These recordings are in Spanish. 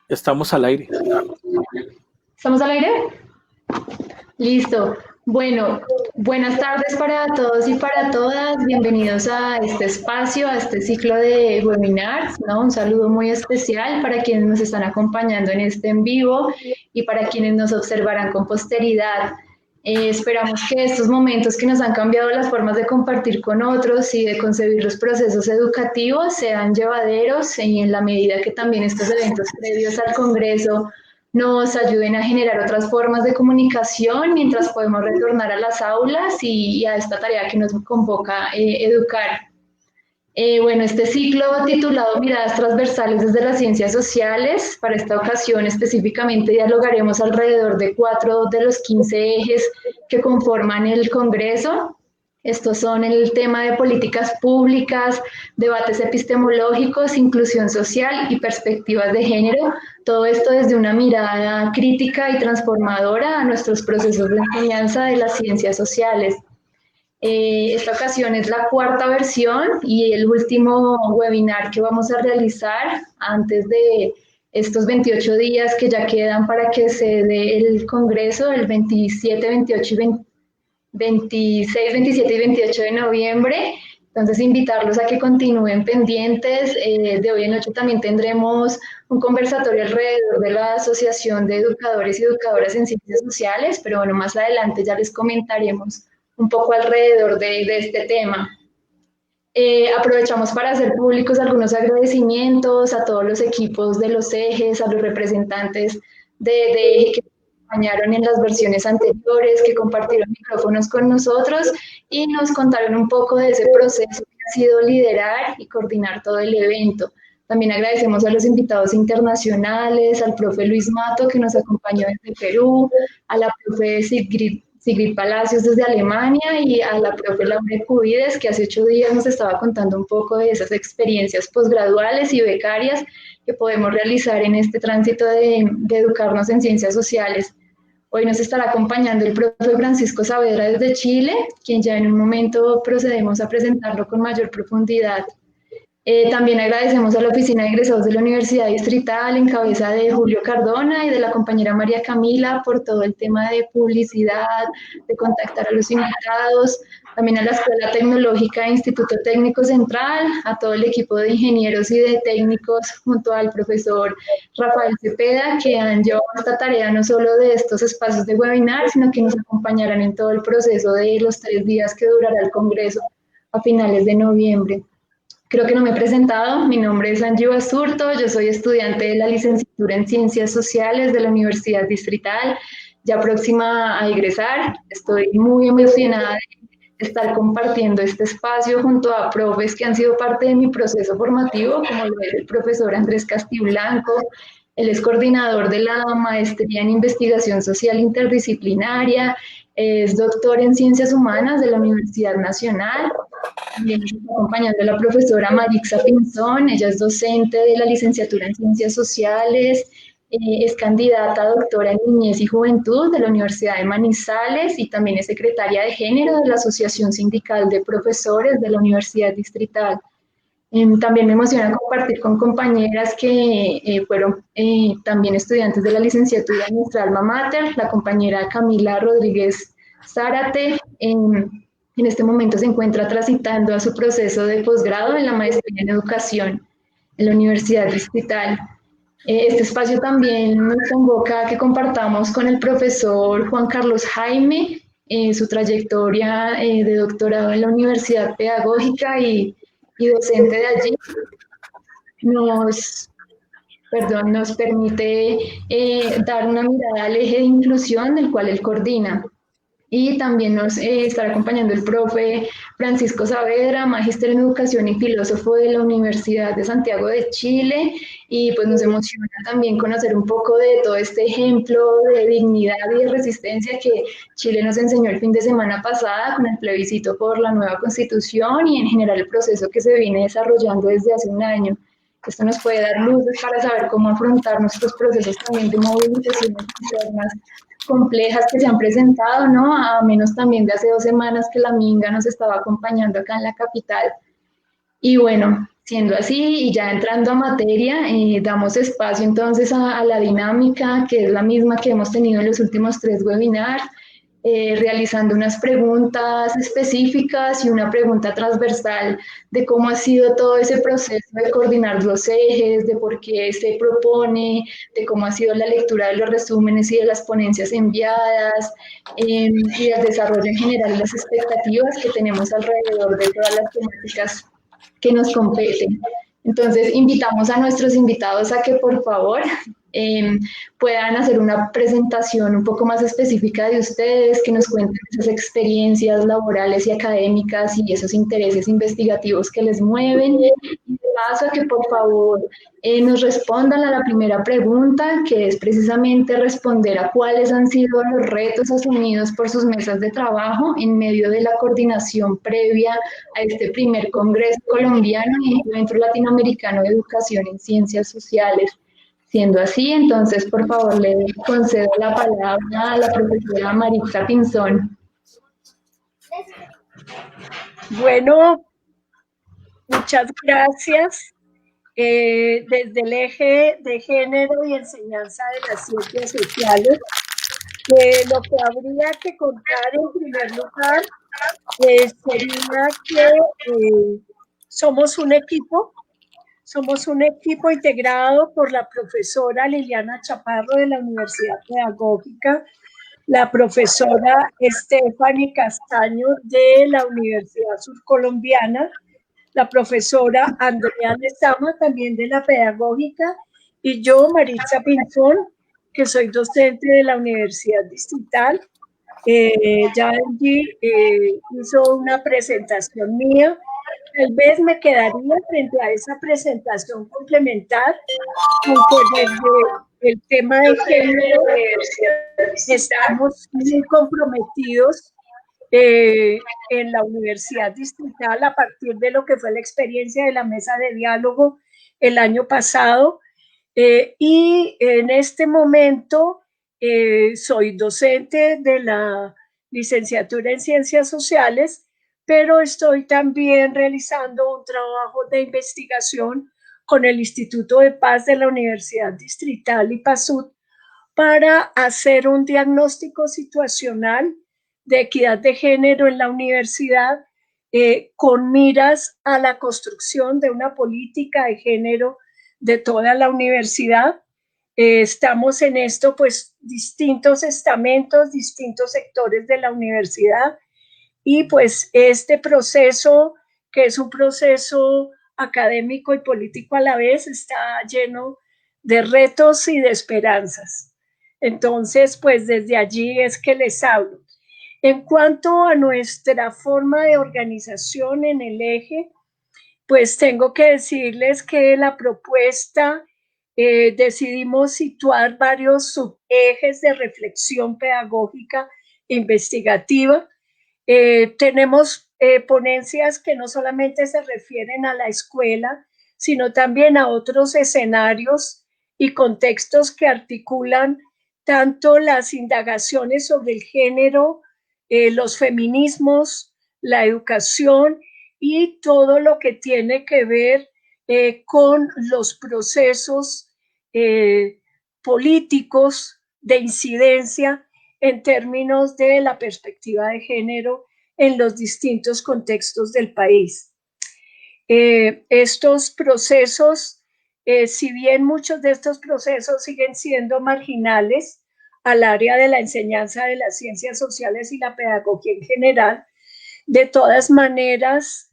Estamos al aire. ¿Estamos al aire? Listo. Bueno, buenas tardes para todos y para todas. Bienvenidos a este espacio, a este ciclo de webinars, ¿no? Un saludo muy especial para quienes nos están acompañando en este en vivo y para quienes nos observarán con posteridad. Esperamos que estos momentos que nos han cambiado las formas de compartir con otros y de concebir los procesos educativos sean llevaderos y en la medida que también estos eventos previos al Congreso nos ayuden a generar otras formas de comunicación mientras podemos retornar a las aulas y a esta tarea que nos convoca educar. Bueno, este ciclo titulado Miradas transversales desde las ciencias sociales, para esta ocasión específicamente dialogaremos alrededor de 4 de los 15 ejes que conforman el Congreso. Estos son el tema de políticas públicas, debates epistemológicos, inclusión social y perspectivas de género. Todo esto desde una mirada crítica y transformadora a nuestros procesos de enseñanza de las ciencias sociales. Esta ocasión es la cuarta versión y el último webinar que vamos a realizar antes de estos 28 días que ya quedan para que se dé el Congreso, el 27, 28 y 26, 27 y 28 de noviembre. Entonces, invitarlos a que continúen pendientes. De hoy en noche también tendremos un conversatorio alrededor de la Asociación de Educadores y Educadoras en Ciencias Sociales, pero bueno, más adelante ya les comentaremos un poco alrededor de este tema. Aprovechamos para hacer públicos algunos agradecimientos a todos los equipos de los ejes, a los representantes de eje que acompañaron en las versiones anteriores, que compartieron micrófonos con nosotros y nos contaron un poco de ese proceso que ha sido liderar y coordinar todo el evento. También agradecemos a los invitados internacionales, al profe Luis Mato, que nos acompañó desde Perú, a la profe Sigrid Palacios desde Alemania y a la profe Laura Cubides, que hace 8 días nos estaba contando un poco de esas experiencias posgraduales y becarias que podemos realizar en este tránsito de educarnos en ciencias sociales. Hoy nos estará acompañando el profe Francisco Saavedra desde Chile, quien ya en un momento procedemos a presentarlo con mayor profundidad. También agradecemos a la Oficina de Egresados de la Universidad Distrital en cabeza de Julio Cardona y de la compañera María Camila por todo el tema de publicidad, de contactar a los invitados, también a la Escuela Tecnológica e Instituto Técnico Central, a todo el equipo de ingenieros y de técnicos junto al profesor Rafael Cepeda, que han llevado esta tarea no solo de estos espacios de webinar, sino que nos acompañarán en todo el proceso de los 3 días que durará el Congreso a finales de noviembre. Creo que no me he presentado, mi nombre es Angie Basurto, yo soy estudiante de la licenciatura en Ciencias Sociales de la Universidad Distrital, ya próxima a egresar. Estoy muy emocionada de estar compartiendo este espacio junto a profes que han sido parte de mi proceso formativo, como lo es el profesor Andrés Castiblanco. Él es coordinador de la Maestría en Investigación Social Interdisciplinaria, es doctor en Ciencias Humanas de la Universidad Nacional. También nos está acompañando la profesora Marixa Pinzón, ella es docente de la licenciatura en Ciencias Sociales, es candidata a doctora en Niñez y Juventud de la Universidad de Manizales y también es secretaria de Género de la Asociación Sindical de Profesores de la Universidad Distrital. También me emociona compartir con compañeras que fueron también estudiantes de la licenciatura en nuestra alma mater, la compañera Camila Rodríguez Zárate, en este momento se encuentra transitando a su proceso de posgrado en la maestría en educación en la Universidad Distrital. Este espacio también nos convoca a que compartamos con el profesor Juan Carlos Jaime su trayectoria de doctorado en la Universidad Pedagógica y docente de allí. Nos permite dar una mirada al eje de inclusión del cual él coordina. Y también nos estará acompañando el profe Francisco Saavedra, magíster en educación y filósofo de la Universidad de Santiago de Chile. Y pues nos emociona también conocer un poco de todo este ejemplo de dignidad y de resistencia que Chile nos enseñó el fin de semana pasada con el plebiscito por la nueva constitución y en general el proceso que se viene desarrollando desde hace un año. Esto nos puede dar luces para saber cómo afrontar nuestros procesos también de movilizaciones internas complejas que se han presentado, ¿no? A menos también de hace 2 semanas que la Minga nos estaba acompañando acá en la capital. Y bueno, Siendo así, y ya entrando a materia, damos espacio entonces a la dinámica, que es la misma que hemos tenido en los últimos 3 webinars, realizando unas preguntas específicas y una pregunta transversal de cómo ha sido todo ese proceso de coordinar los ejes, de por qué se propone, de cómo ha sido la lectura de los resúmenes y de las ponencias enviadas, y el desarrollo en general y las expectativas que tenemos alrededor de todas las temáticas que nos competen. Entonces, invitamos a nuestros invitados a que por favor eh, puedan hacer una presentación un poco más específica de ustedes, que nos cuenten esas experiencias laborales y académicas y esos intereses investigativos que les mueven. Y de paso, a que por favor nos respondan a la primera pregunta, que es precisamente responder a cuáles han sido los retos asumidos por sus mesas de trabajo en medio de la coordinación previa a este primer Congreso Colombiano y Encuentro Latinoamericano de Educación en Ciencias Sociales. Siendo así, entonces, por favor, le concedo la palabra a la profesora Maritza Pinzón. Bueno, muchas gracias. Desde el eje de género y enseñanza de las ciencias sociales, lo que habría que contar en primer lugar sería que somos un equipo integrado por la profesora Liliana Chaparro de la Universidad Pedagógica, la profesora Stephanie Castaño de la Universidad Surcolombiana, la profesora Andrea Lezama, también de la Pedagógica, y yo, Maritza Pinzón, que soy docente de la Universidad Distrital. Ya allí hizo una presentación mía. Tal vez me quedaría frente a esa presentación complementar, aunque desde el tema de género estamos muy comprometidos en la Universidad Distrital a partir de lo que fue la experiencia de la mesa de diálogo el año pasado. Y en este momento soy docente de la licenciatura en Ciencias Sociales, pero estoy también realizando un trabajo de investigación con el Instituto de Paz de la Universidad Distrital y PASUD para hacer un diagnóstico situacional de equidad de género en la universidad con miras a la construcción de una política de género de toda la universidad. Estamos en esto, pues, distintos estamentos, distintos sectores de la universidad, y pues este proceso, que es un proceso académico y político a la vez, está lleno de retos y de esperanzas. Entonces, pues desde allí es que les hablo. En cuanto a nuestra forma de organización en el eje, pues tengo que decirles que la propuesta decidimos situar varios subejes de reflexión pedagógica e investigativa. Tenemos ponencias que no solamente se refieren a la escuela, sino también a otros escenarios y contextos que articulan tanto las indagaciones sobre el género, los feminismos, la educación y todo lo que tiene que ver con los procesos políticos de incidencia en términos de la perspectiva de género en los distintos contextos del país. Estos procesos, si bien muchos de estos procesos siguen siendo marginales al área de la enseñanza de las ciencias sociales y la pedagogía en general, de todas maneras,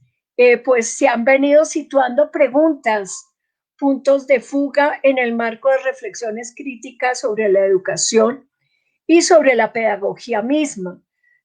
pues se han venido situando preguntas, puntos de fuga en el marco de reflexiones críticas sobre la educación y sobre la pedagogía misma.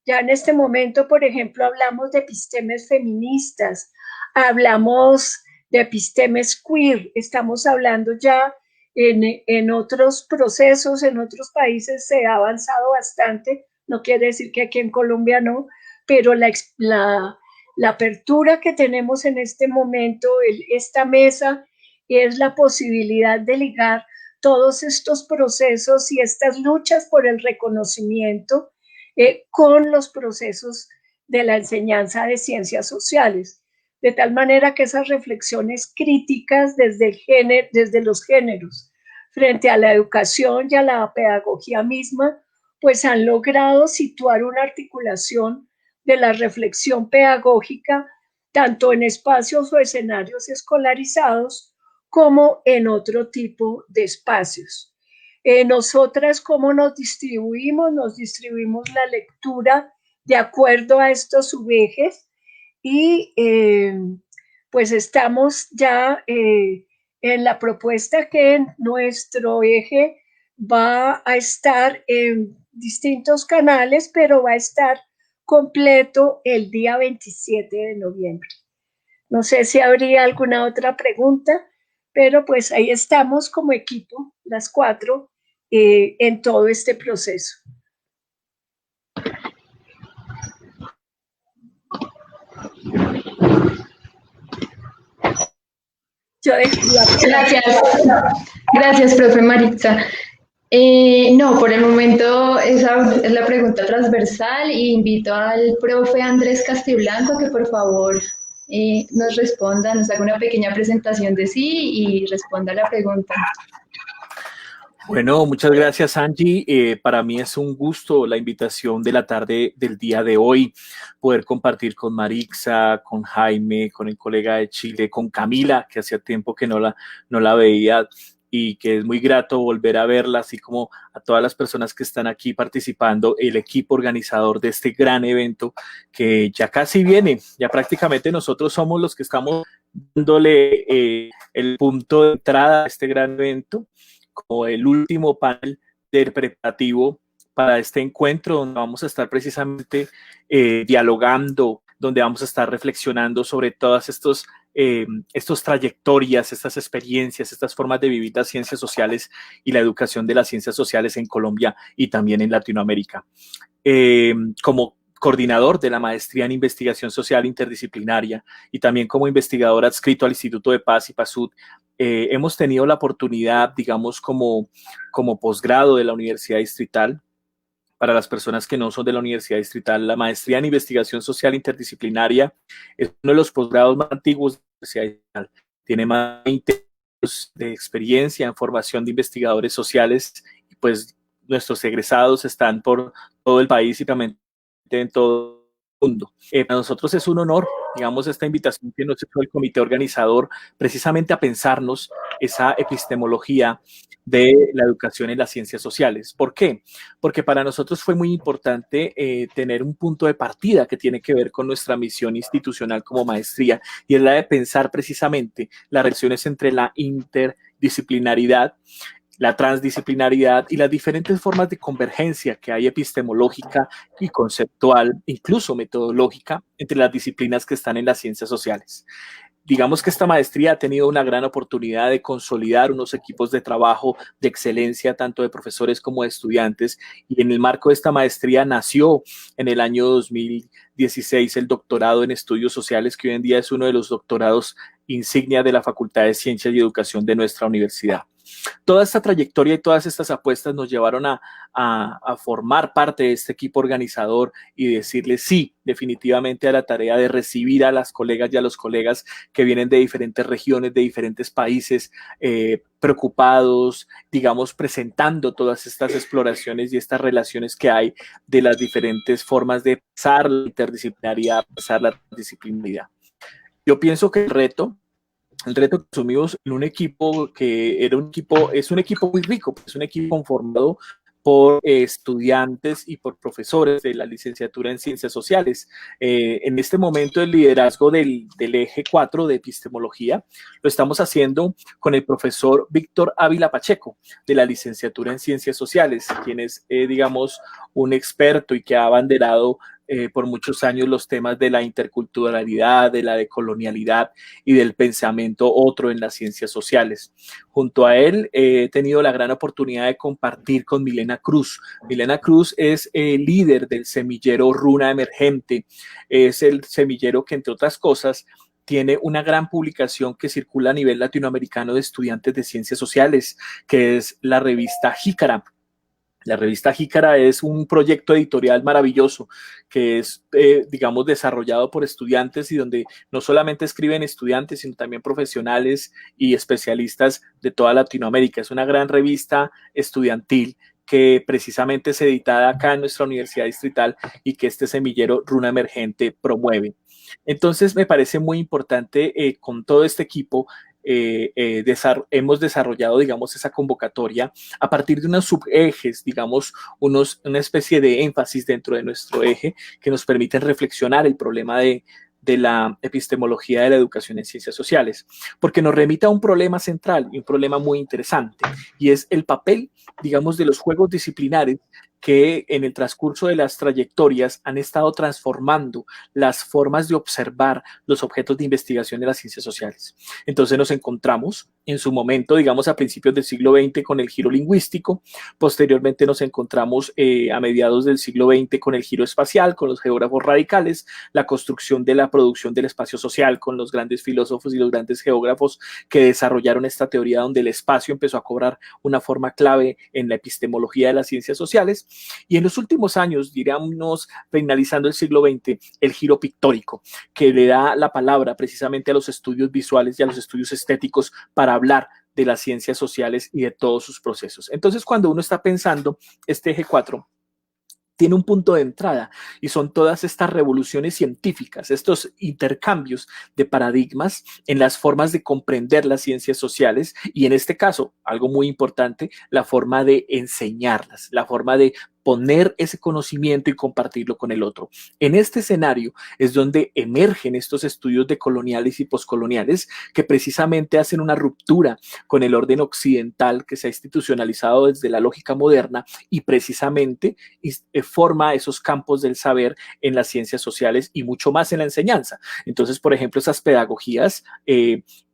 Ya en este momento, por ejemplo, hablamos de epistemes feministas, hablamos de epistemes queer, estamos hablando ya en otros procesos, en otros países se ha avanzado bastante, no quiere decir que aquí en Colombia no, pero la apertura que tenemos en este momento, esta mesa, es la posibilidad de ligar todos estos procesos y estas luchas por el reconocimiento con los procesos de la enseñanza de ciencias sociales. de tal manera que esas reflexiones críticas desde los géneros frente a la educación y a la pedagogía misma, pues han logrado situar una articulación de la reflexión pedagógica tanto en espacios o escenarios escolarizados como en otro tipo de espacios. Nosotras, ¿cómo nos distribuimos? Nos distribuimos la lectura de acuerdo a estos subejes y pues estamos ya en la propuesta que nuestro eje va a estar en distintos canales, pero va a estar completo el día 27 de noviembre. No sé si habría alguna otra pregunta, pero pues ahí estamos como equipo, las cuatro, en todo este proceso. Gracias, profe Maritza. No, por el momento esa es la pregunta transversal y invito al profe Andrés Castiblanco que por favor nos responda, nos haga una pequeña presentación de sí y responda a la pregunta. Bueno, muchas gracias, Angie. Para mí es un gusto la invitación de la tarde del día de hoy, poder compartir con Maritza, con Jaime, con el colega de Chile, con Camila, que hacía tiempo que no la veía y que es muy grato volver a verla, así como a todas las personas que están aquí participando, el equipo organizador de este gran evento que ya casi viene, ya prácticamente nosotros somos los que estamos dándole el punto de entrada a este gran evento, como el último panel del preparativo para este encuentro, donde vamos a estar precisamente dialogando, donde vamos a estar reflexionando sobre todas estos trayectorias, estas experiencias, estas formas de vivir las ciencias sociales y la educación de las ciencias sociales en Colombia y también en Latinoamérica. Como coordinador de la maestría en investigación social interdisciplinaria y también como investigador adscrito al Instituto de Paz y PASUD, hemos tenido la oportunidad, digamos, como posgrado de la Universidad Distrital. Para las personas que no son de la Universidad Distrital, la maestría en investigación social interdisciplinaria es uno de los posgrados más antiguos de la Universidad Distrital. Tiene más de 20 años de experiencia en formación de investigadores sociales y pues nuestros egresados están por todo el país y también en todo el mundo. Para nosotros es un honor, digamos, esta invitación que nos hizo el comité organizador precisamente a pensarnos esa epistemología de la educación en las ciencias sociales. ¿Por qué? Porque para nosotros fue muy importante tener un punto de partida que tiene que ver con nuestra misión institucional como maestría y es la de pensar precisamente las relaciones entre la interdisciplinaridad, la transdisciplinaridad y las diferentes formas de convergencia que hay epistemológica y conceptual, incluso metodológica, entre las disciplinas que están en las ciencias sociales. Digamos que esta maestría ha tenido una gran oportunidad de consolidar unos equipos de trabajo de excelencia, tanto de profesores como de estudiantes, y en el marco de esta maestría nació en el año 2016 el doctorado en estudios sociales, que hoy en día es uno de los doctorados insignia de la Facultad de Ciencias y Educación de nuestra universidad. Toda esta trayectoria y todas estas apuestas nos llevaron a formar parte de este equipo organizador y decirle sí, definitivamente a la tarea de recibir a las colegas y a los colegas que vienen de diferentes regiones, de diferentes países, preocupados, digamos, presentando todas estas exploraciones y estas relaciones que hay de las diferentes formas de pensar la interdisciplinaridad, pensar la disciplinaridad. Yo pienso que el reto que asumimos en un equipo que es un equipo muy rico, es un equipo conformado por estudiantes y por profesores de la licenciatura en Ciencias Sociales. En este momento el liderazgo del eje 4 de epistemología lo estamos haciendo con el profesor Víctor Ávila Pacheco de la licenciatura en Ciencias Sociales, quien es, digamos, un experto y que ha abanderado por muchos años los temas de la interculturalidad, de la decolonialidad y del pensamiento otro en las ciencias sociales. Junto a él he tenido la gran oportunidad de compartir con Milena Cruz. Milena Cruz es el líder del semillero Runa Emergente. Es el semillero que, entre otras cosas, tiene una gran publicación que circula a nivel latinoamericano de estudiantes de ciencias sociales, que es la revista Jícara. La revista Jícara es un proyecto editorial maravilloso que es, digamos, desarrollado por estudiantes y donde no solamente escriben estudiantes, sino también profesionales y especialistas de toda Latinoamérica. Es una gran revista estudiantil que precisamente es editada acá en nuestra Universidad Distrital y que este semillero Runa Emergente promueve. Entonces, me parece muy importante con todo este equipo hemos desarrollado, digamos, esa convocatoria a partir de unos subejes, digamos, una especie de énfasis dentro de nuestro eje que nos permiten reflexionar el problema de la epistemología de la educación en ciencias sociales, porque nos remite a un problema central y un problema muy interesante, y es el papel, digamos, de los juegos disciplinares que en el transcurso de las trayectorias han estado transformando las formas de observar los objetos de investigación de las ciencias sociales. Entonces nos encontramos en su momento, digamos, a principios del siglo XX con el giro lingüístico, posteriormente nos encontramos a mediados del siglo XX con el giro espacial, con los geógrafos radicales, la construcción de la producción del espacio social con los grandes filósofos y los grandes geógrafos que desarrollaron esta teoría donde el espacio empezó a cobrar una forma clave en la epistemología de las ciencias sociales. Y en los últimos años, diríamos, finalizando el siglo XX, el giro pictórico, que le da la palabra precisamente a los estudios visuales y a los estudios estéticos para hablar de las ciencias sociales y de todos sus procesos. Entonces, cuando uno está pensando este eje 4, tiene un punto de entrada y son todas estas revoluciones científicas, estos intercambios de paradigmas en las formas de comprender las ciencias sociales y en este caso, algo muy importante, la forma de enseñarlas, la forma de poner ese conocimiento y compartirlo con el otro. En este escenario es donde emergen estos estudios de coloniales y poscoloniales que precisamente hacen una ruptura con el orden occidental que se ha institucionalizado desde la lógica moderna y precisamente forma esos campos del saber en las ciencias sociales y mucho más en la enseñanza. Entonces, por ejemplo, esas pedagogías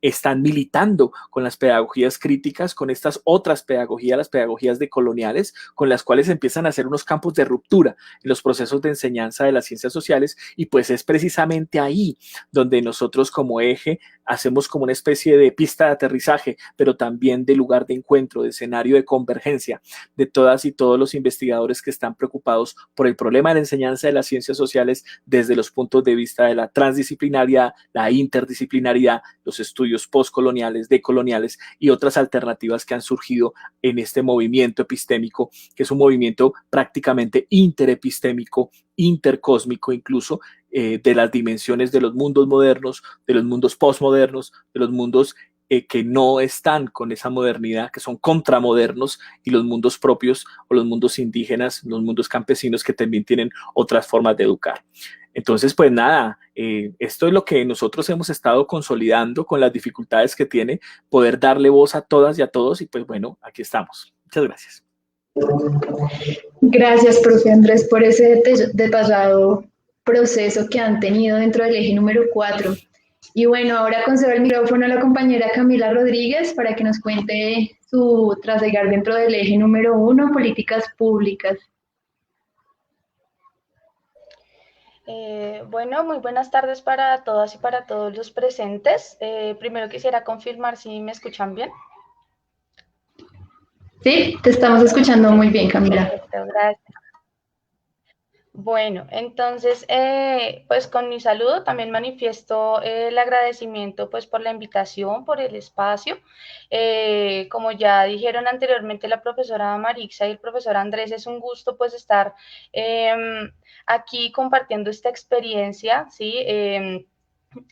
están militando con las pedagogías críticas, con estas otras pedagogías, las pedagogías decoloniales, con las cuales empiezan a hacer unos campos de ruptura en los procesos de enseñanza de las ciencias sociales y pues es precisamente ahí donde nosotros como eje hacemos como una especie de pista de aterrizaje, pero también de lugar de encuentro, de escenario de convergencia de todas y todos los investigadores que están preocupados por el problema de la enseñanza de las ciencias sociales desde los puntos de vista de la transdisciplinariedad, la interdisciplinaridad, los estudios postcoloniales, decoloniales y otras alternativas que han surgido en este movimiento epistémico, que es un movimiento prácticamente interepistémico, intercósmico incluso, de las dimensiones de los mundos modernos, de los mundos postmodernos, de los mundos que no están con esa modernidad, que son contramodernos, y los mundos propios o los mundos indígenas, los mundos campesinos que también tienen otras formas de educar. Entonces, pues nada, esto es lo que nosotros hemos estado consolidando con las dificultades que tiene poder darle voz a todas y a todos y pues bueno, aquí estamos. Muchas gracias. Gracias, profe Andrés, por ese detallado proceso que han tenido dentro del eje número 4. Y bueno, ahora concedo el micrófono a la compañera Camila Rodríguez para que nos cuente su trasegar dentro del eje número 1, políticas públicas. Bueno, muy buenas tardes para todas y para todos los presentes. Primero quisiera confirmar si me escuchan bien. Sí, te estamos escuchando muy bien, Camila. Perfecto, gracias. Bueno, entonces, pues con mi saludo también manifiesto el agradecimiento pues por la invitación, por el espacio. Como ya dijeron anteriormente la profesora Marixa y el profesor Andrés, es un gusto pues estar aquí compartiendo esta experiencia, ¿sí?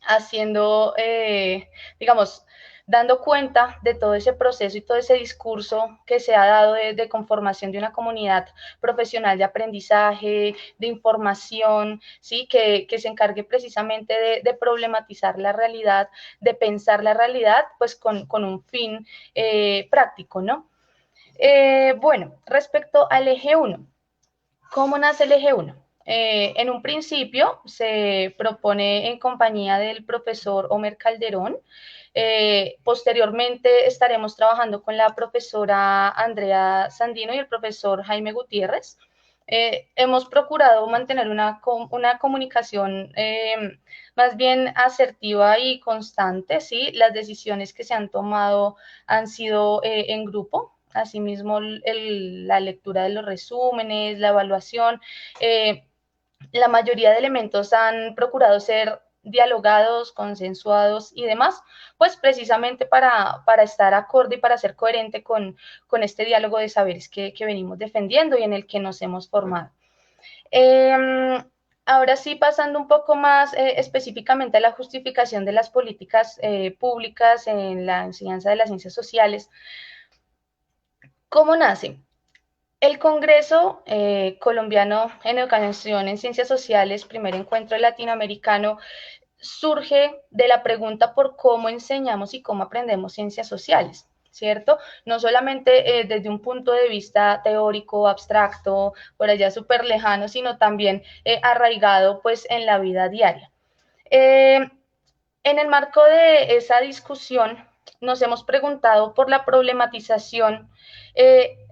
Haciendo, digamos, dando cuenta de todo ese proceso y todo ese discurso que se ha dado de conformación de una comunidad profesional de aprendizaje, de información, ¿sí? que se encargue precisamente de problematizar la realidad, de pensar la realidad, pues con un fin práctico, ¿no? Bueno, respecto al eje 1, ¿cómo nace el eje 1? En un principio se propone en compañía del profesor Homer Calderón. Posteriormente estaremos trabajando con la profesora Andrea Sandino y el profesor Jaime Gutiérrez. Hemos procurado mantener una comunicación más bien asertiva y constante, ¿sí? Las decisiones que se han tomado han sido en grupo. asimismo la lectura de los resúmenes, la evaluación. La mayoría de elementos han procurado ser dialogados, consensuados y demás, pues precisamente para estar acorde y para ser coherente con este diálogo de saberes que venimos defendiendo y en el que nos hemos formado. Ahora sí, pasando un poco más específicamente a la justificación de las políticas públicas en la enseñanza de las ciencias sociales. ¿Cómo nace? El Congreso Colombiano en Educación en Ciencias Sociales, primer encuentro latinoamericano, surge de la pregunta por cómo enseñamos y cómo aprendemos ciencias sociales, ¿cierto? No solamente desde un punto de vista teórico, abstracto, por allá súper lejano, sino también arraigado pues en la vida diaria. En el marco de esa discusión, nos hemos preguntado por la problematización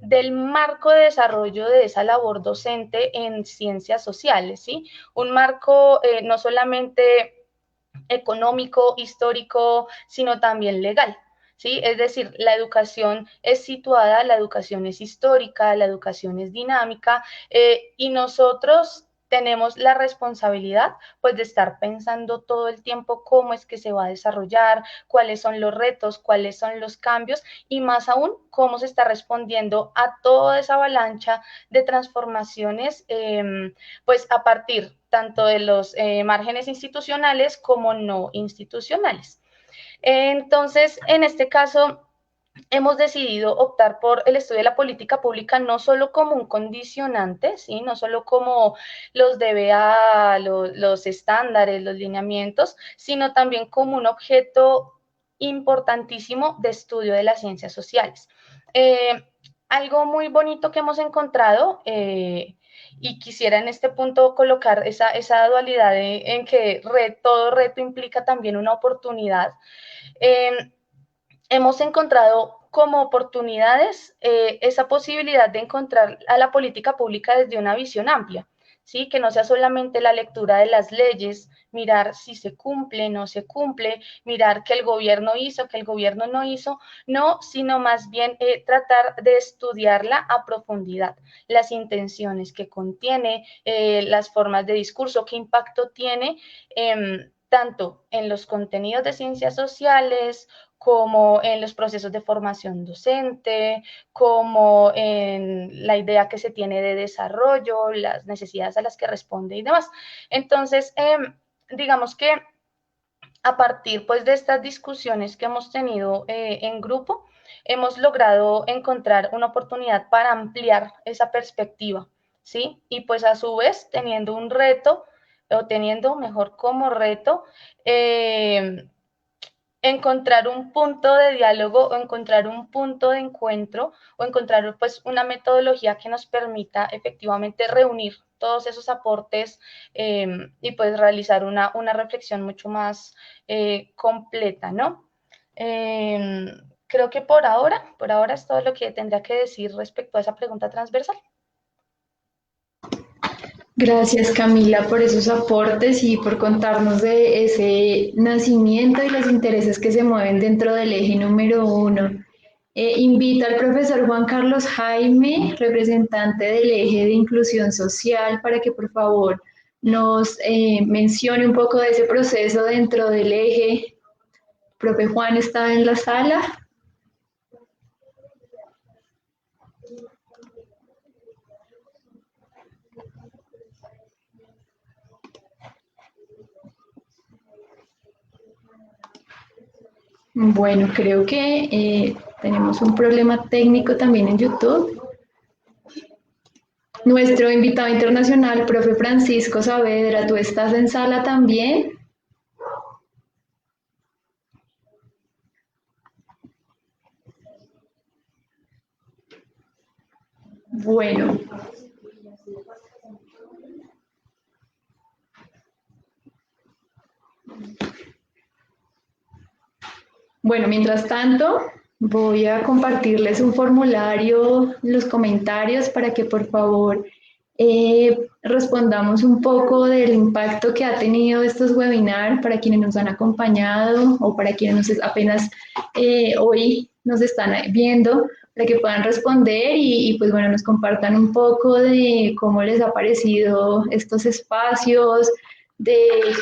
del marco de desarrollo de esa labor docente en ciencias sociales, ¿sí? Un marco no solamente económico, histórico, sino también legal, ¿sí? Es decir, la educación es situada, la educación es histórica, la educación es dinámica y nosotros tenemos la responsabilidad pues de estar pensando todo el tiempo cómo es que se va a desarrollar, cuáles son los retos, cuáles son los cambios y más aún cómo se está respondiendo a toda esa avalancha de transformaciones pues a partir tanto de los márgenes institucionales como no institucionales. Entonces, en este caso, hemos decidido optar por el estudio de la política pública no solo como un condicionante, ¿sí? No solo como los DBA, los estándares, los lineamientos, sino también como un objeto importantísimo de estudio de las ciencias sociales. Algo muy bonito que hemos encontrado, y quisiera en este punto colocar esa dualidad en que todo reto implica también una oportunidad. Hemos encontrado como oportunidades esa posibilidad de encontrar a la política pública desde una visión amplia, ¿sí? Que no sea solamente la lectura de las leyes, mirar si se cumple, no se cumple, mirar qué el gobierno hizo, qué el gobierno no hizo, no, sino más bien tratar de estudiarla a profundidad, las intenciones que contiene, las formas de discurso, qué impacto tiene, tanto en los contenidos de ciencias sociales, como en los procesos de formación docente, como en la idea que se tiene de desarrollo, las necesidades a las que responde y demás. Entonces, digamos que a partir pues de estas discusiones que hemos tenido en grupo, hemos logrado encontrar una oportunidad para ampliar esa perspectiva, ¿sí? Y pues a su vez teniendo un reto, o teniendo mejor como reto, encontrar un punto de diálogo o encontrar un punto de encuentro o encontrar pues una metodología que nos permita efectivamente reunir todos esos aportes y pues realizar una reflexión mucho más completa, ¿no? Creo que por ahora es todo lo que tendría que decir respecto a esa pregunta transversal. Gracias, Camila, por esos aportes y por contarnos de ese nacimiento y los intereses que se mueven dentro del eje número 1. Invito al profesor Juan Carlos Jaime, representante del eje de inclusión social, para que por favor nos mencione un poco de ese proceso dentro del eje. Profe Juan está en la sala. Bueno, creo que tenemos un problema técnico también en YouTube. Nuestro invitado internacional, profe Francisco Saavedra, ¿tú estás en sala también? Bueno. Bueno, mientras tanto, voy a compartirles un formulario en los comentarios para que por favor respondamos un poco del impacto que ha tenido estos webinars para quienes nos han acompañado o para quienes apenas hoy nos están viendo para que puedan responder y pues bueno, nos compartan un poco de cómo les ha parecido estos espacios, de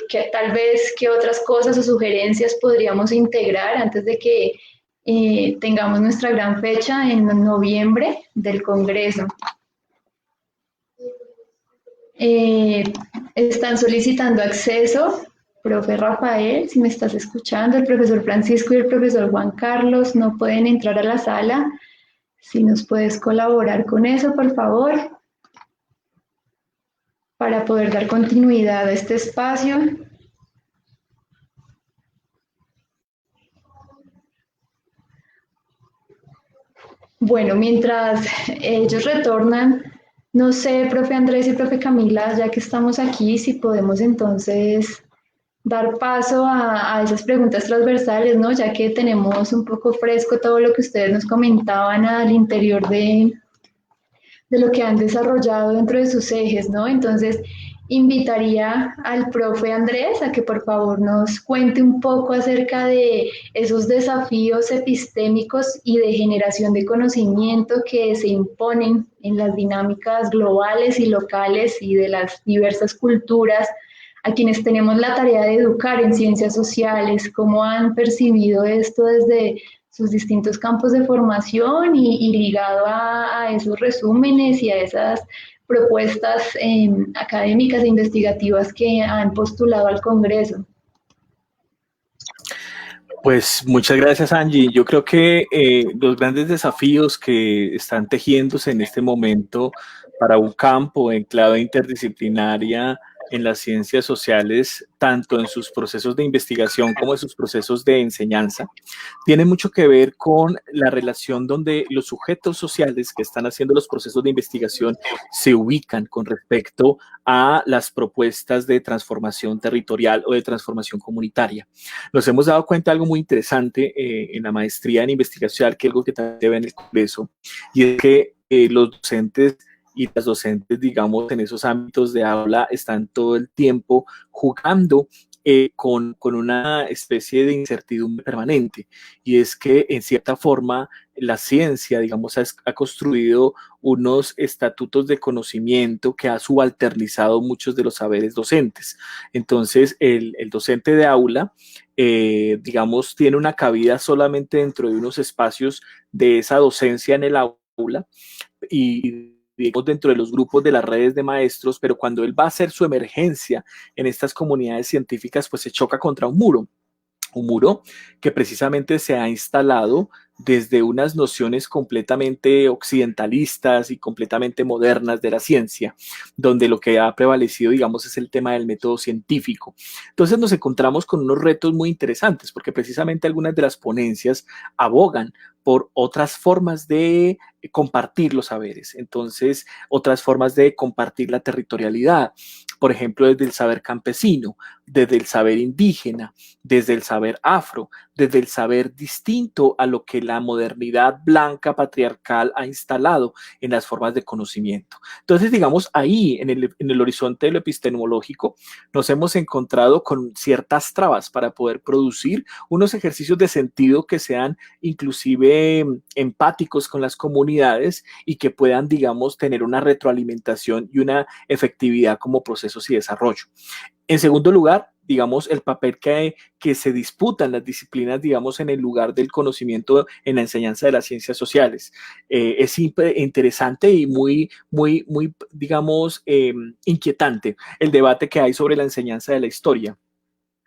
que tal vez qué otras cosas o sugerencias podríamos integrar antes de que tengamos nuestra gran fecha en noviembre del Congreso. Están solicitando acceso, profe Rafael, si me estás escuchando, el profesor Francisco y el profesor Juan Carlos no pueden entrar a la sala. Si nos puedes colaborar con eso, por favor, para poder dar continuidad a este espacio. Bueno, mientras ellos retornan, no sé, profe Andrés y profe Camila, ya que estamos aquí, si podemos entonces dar paso a esas preguntas transversales, ¿no? Ya que tenemos un poco fresco todo lo que ustedes nos comentaban al interior de lo que han desarrollado dentro de sus ejes, ¿no? Entonces, invitaría al profe Andrés a que por favor nos cuente un poco acerca de esos desafíos epistémicos y de generación de conocimiento que se imponen en las dinámicas globales y locales y de las diversas culturas a quienes tenemos la tarea de educar en ciencias sociales, cómo han percibido esto desde sus distintos campos de formación y ligado a esos resúmenes y a esas propuestas académicas e investigativas que han postulado al Congreso. Pues muchas gracias, Angie. Yo creo que los grandes desafíos que están tejiéndose en este momento para un campo en clave interdisciplinaria en las ciencias sociales, tanto en sus procesos de investigación como en sus procesos de enseñanza, tiene mucho que ver con la relación donde los sujetos sociales que están haciendo los procesos de investigación se ubican con respecto a las propuestas de transformación territorial o de transformación comunitaria. Nos hemos dado cuenta de algo muy interesante en la maestría en investigación, que es algo que también se ve en el Congreso, y es que los docentes y las docentes, digamos, en esos ámbitos de aula están todo el tiempo jugando con una especie de incertidumbre permanente. Y es que, en cierta forma, la ciencia, digamos, ha construido unos estatutos de conocimiento que ha subalternizado muchos de los saberes docentes. Entonces, el docente de aula, digamos, tiene una cabida solamente dentro de unos espacios de esa docencia en el aula y digamos, dentro de los grupos de las redes de maestros, pero cuando él va a hacer su emergencia en estas comunidades científicas, pues se choca contra un muro que precisamente se ha instalado desde unas nociones completamente occidentalistas y completamente modernas de la ciencia, donde lo que ha prevalecido, digamos, es el tema del método científico. Entonces nos encontramos con unos retos muy interesantes, porque precisamente algunas de las ponencias abogan por otras formas de compartir los saberes, entonces otras formas de compartir la territorialidad, por ejemplo, desde el saber campesino, desde el saber indígena, desde el saber afro, desde el saber distinto a lo que la modernidad blanca patriarcal ha instalado en las formas de conocimiento. Entonces, digamos, ahí en el horizonte de lo epistemológico nos hemos encontrado con ciertas trabas para poder producir unos ejercicios de sentido que sean inclusive empáticos con las comunidades y que puedan, digamos, tener una retroalimentación y una efectividad como procesos y desarrollo. En segundo lugar, digamos, el papel que se disputan las disciplinas, digamos, en el lugar del conocimiento en la enseñanza de las ciencias sociales. Es interesante y muy, digamos, inquietante el debate que hay sobre la enseñanza de la historia.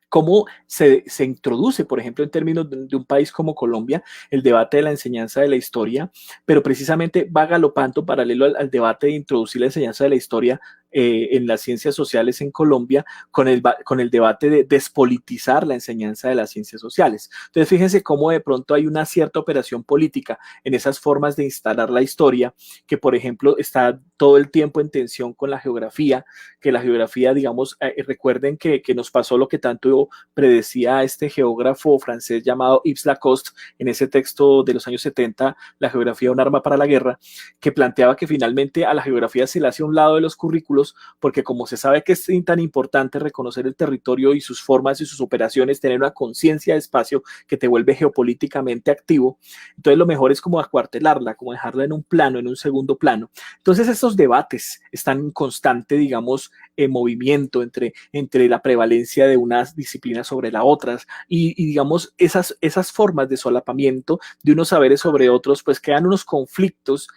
Cómo se introduce, por ejemplo, en términos de un país como Colombia, el debate de la enseñanza de la historia, pero precisamente va galopando paralelo al debate de introducir la enseñanza de la historia en las ciencias sociales en Colombia con el debate de despolitizar la enseñanza de las ciencias sociales. Entonces, fíjense cómo de pronto hay una cierta operación política en esas formas de instalar la historia, que, por ejemplo, está todo el tiempo en tensión con la geografía, que la geografía, digamos, recuerden que nos pasó lo que tanto predecía este geógrafo francés llamado Yves Lacoste en ese texto de los años 70, La geografía, un arma para la guerra, que planteaba que finalmente a la geografía se le hace a un lado de los currículos protocolos, porque como se sabe que es tan importante reconocer el territorio y sus formas y sus operaciones, tener una conciencia de espacio que te vuelve geopolíticamente activo, entonces lo mejor es como acuartelarla, como dejarla en un plano, en un segundo plano. Entonces estos debates están en constante, digamos, movimiento entre la prevalencia de unas disciplinas sobre las otras y digamos, esas formas de solapamiento de unos saberes sobre otros, pues crean unos conflictos